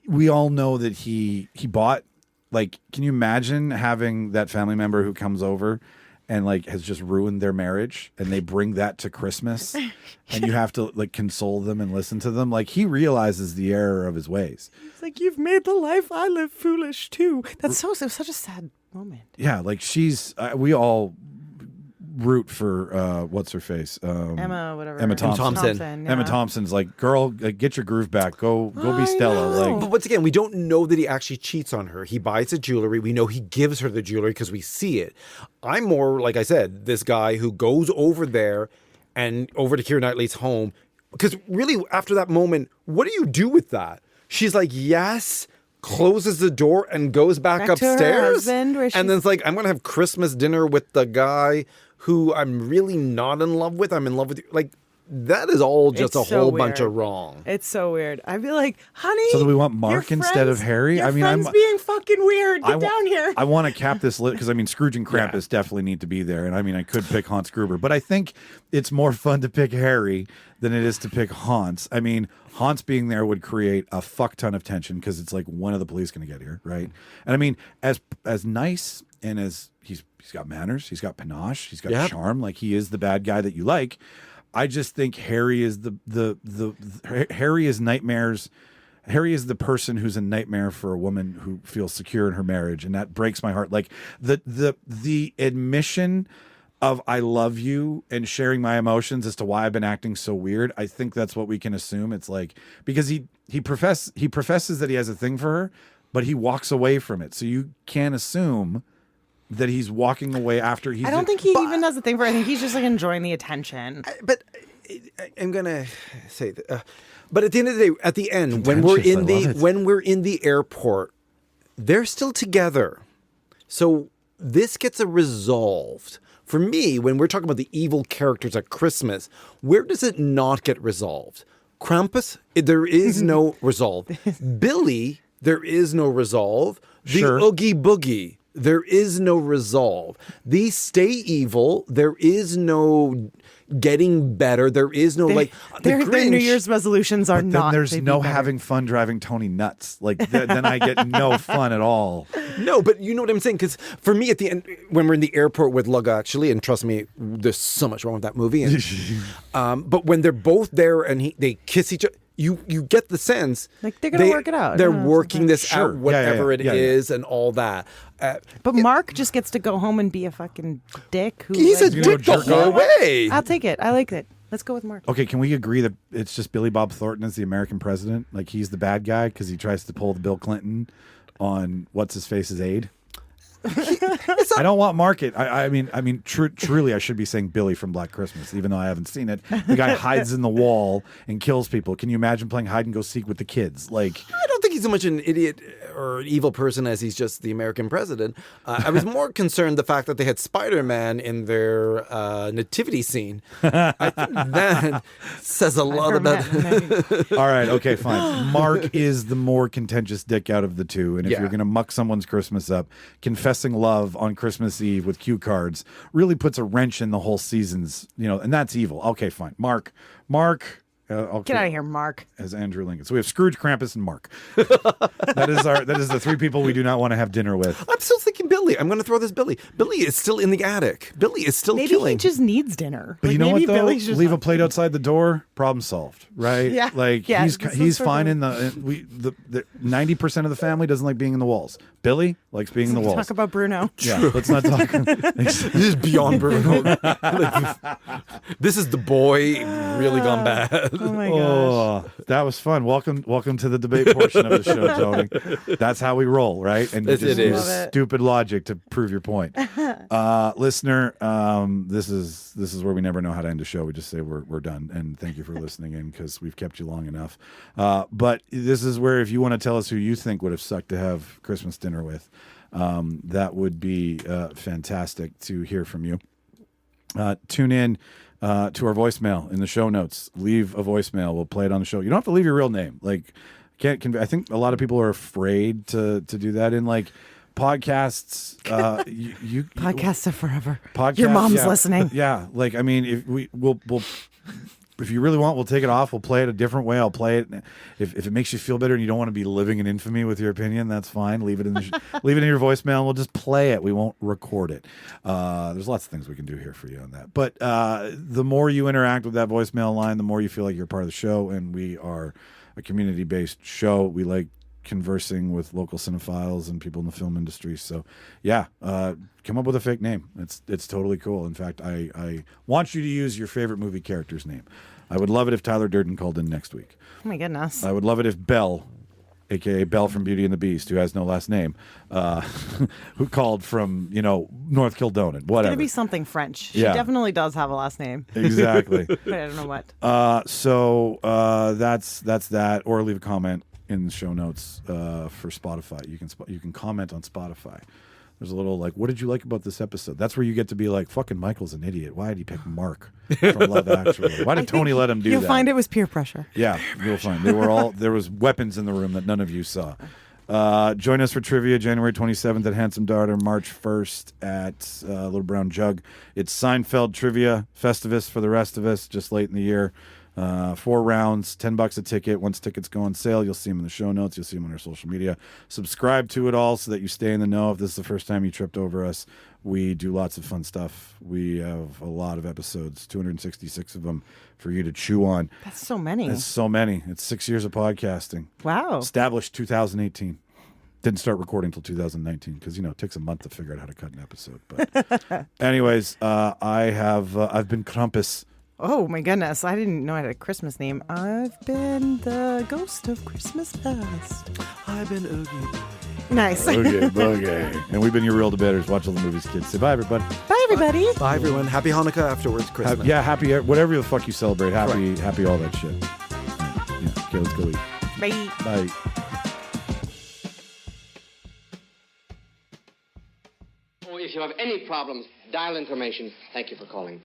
we all know that he bought, like, can you imagine having that family member who comes over and like has just ruined their marriage and they bring that to Christmas and you have to like console them and listen to them? Like, he realizes the error of his ways. It's like, you've made the life I live foolish too. That's it was such a sad moment. Yeah, like we all root for what's her face, Emma, whatever. Emma Thompson. yeah. Emma Thompson's like, girl, like, get your groove back. Go be I Stella. know. Like, But once again, we don't know that he actually cheats on her. He buys the jewelry. We know he gives her the jewelry because we see it. I'm more, like I said, this guy who goes over there and over to Keira Knightley's home. Because really, after that moment, what do you do with that? She's like, yes, closes the door and goes back Back to her upstairs. husband, where And then it's like, I'm going to have Christmas dinner with the guy who I'm really not in love with. I'm in love with you. Like, that is all just It's a so whole bunch weird. of wrong. It's so weird. I'd be like, honey. So do we want Mark your instead of friend's- Harry? Your I mean, friend's being fucking weird. Get down here. I want to cap this list because I mean, Scrooge and Krampus definitely need to be there, and I mean, I could pick Hans Gruber, but I think it's more fun to pick Harry than it is to pick Hans. I mean, Hans being there would create a fuck ton of tension because it's like, when are the police going to get here, right? And I mean, as nice and as he's got manners, he's got panache, he's got charm, like he is the bad guy that you like. I just think Harry is Harry is nightmares. Harry is the person who's a nightmare for a woman who feels secure in her marriage, and that breaks my heart. Like the admission of I love you and sharing my emotions as to why I've been acting so weird. I think that's what we can assume. It's like, because he professes that he has a thing for her, but he walks away from it. So you can't assume that he's walking away after he's. I don't think he even has a thing for it. I think he's just like enjoying the attention. But I'm gonna say that. But at the end of the day, at the end, when we're in the airport, they're still together. So this gets resolved. For me, when we're talking about the evil characters at Christmas, where does it not get resolved? Krampus, there is no resolve. Billy, there is no resolve. The Oogie Boogie, there is no resolve. These stay evil. There is no getting better. There is no their New Year's resolutions are not. Then there's no having fun driving Tony nuts. Like then I get no fun at all. No, but you know what I'm saying? Because for me, at the end, when we're in the airport with Lug Actually, and trust me, there's so much wrong with that movie. And, but when they're both there and they kiss each other, you get the sense like they're gonna work it out. They're working this out, whatever it is, and all that. But Mark just gets to go home and be a fucking dick. He's a dick the whole way. I'll take it. I like it. Let's go with Mark. Okay, can we agree that it's just Billy Bob Thornton as the American president? Like he's the bad guy because he tries to pull the Bill Clinton on what's his face's aide. I don't want Mark it. I mean, truly, I should be saying Billy from Black Christmas, even though I haven't seen it. The guy hides in the wall and kills people. Can you imagine playing hide and go seek with the kids? Like, I don't think he's so much an idiot or an evil person as he's just the American president. I was more concerned the fact that they had Spider-Man in their nativity scene. I think that says a lot about. All right, okay, fine. Mark is the more contentious dick out of the two, and if you're going to muck someone's Christmas up, confessing love on Christmas Eve with cue cards really puts a wrench in the whole season's, and that's evil. Okay, fine. Mark. Get out of here, Mark. As Andrew Lincoln. So we have Scrooge, Krampus, and Mark. That is the three people we do not want to have dinner with. I'm still thinking Billy. I'm going to throw this Billy. Billy is still in the attic. Billy is still killing. Maybe he just needs dinner. But you know what though? Leave a plate outside the door. Problem solved. Right? Yeah. Like he's fine in the 90% of the family doesn't like being in the walls. Billy likes being in the walls. Talk about Bruno. Yeah. Let's not talk. This is beyond Bruno. This is the boy really gone bad. Oh my gosh. That was fun. Welcome to the debate portion of the show, Tony. That's how we roll, right? And you just use stupid logic to prove your point. Listener, this is where we never know how to end a show. We just say we're done. And thank you for listening in because we've kept you long enough. But this is where if you want to tell us who you think would have sucked to have Christmas dinner with, that would be fantastic to hear from you. Tune in to our voicemail in the show notes. Leave a voicemail. We'll play it on the show. You don't have to leave your real name. Like, I think a lot of people are afraid to do that in like podcasts. Podcasts are forever. Your mom's listening. Yeah, like I mean, if we'll if you really want, we'll take it off. We'll play it a different way. I'll play it. If it makes you feel better and you don't want to be living in infamy with your opinion, that's fine. Leave it in your voicemail and we'll just play it. We won't record it. There's lots of things we can do here for you on that. But the more you interact with that voicemail line, the more you feel like you're part of the show. And we are a community-based show. We like conversing with local cinephiles and people in the film industry. So yeah, come up with a fake name. It's totally cool. In fact, I want you to use your favorite movie character's name. I would love it if Tyler Durden called in next week. Oh my goodness. I would love it if Belle, aka Belle from Beauty and the Beast, who has no last name, who called from, North Kildonan, whatever. It's going to be something French. She definitely does have a last name. Exactly. But I don't know what. So that's that. Or leave a comment in the show notes for Spotify. You can comment on Spotify. There's a little like, what did you like about this episode? That's where you get to be like, fucking Michael's an idiot. Why did he pick Mark from Love Actually? Why did Tony let him do that? You'll find it was peer pressure. Yeah, you'll find there was weapons in the room that none of you saw. Join us for trivia January 27th at Handsome Daughter, March 1st at Little Brown Jug. It's Seinfeld trivia, Festivus for the rest of us, just late in the year. 4 rounds, $10 a ticket. Once tickets go on sale, you'll see them in the show notes. You'll see them on our social media. Subscribe to it all so that you stay in the know. If this is the first time you tripped over us, we do lots of fun stuff. We have a lot of episodes, 266 of them for you to chew on. That's so many. That's so many. It's 6 years of podcasting. Wow. Established 2018. Didn't start recording until 2019 because, it takes a month to figure out how to cut an episode. But anyways, I've been Krampus. Oh my goodness, I didn't know I had a Christmas name. I've been the ghost of Christmas past. I've been Oogie. Nice. Boogie, boogie. And we've been your real debaters. Watch all the movies, kids. Say bye, everybody. Bye, everybody. Bye, everyone. Happy Hanukkah afterwards, Christmas. Happy, whatever the fuck you celebrate. Happy all that shit. Yeah. Okay, let's go eat. Bye. Bye. If you have any problems, dial information. Thank you for calling.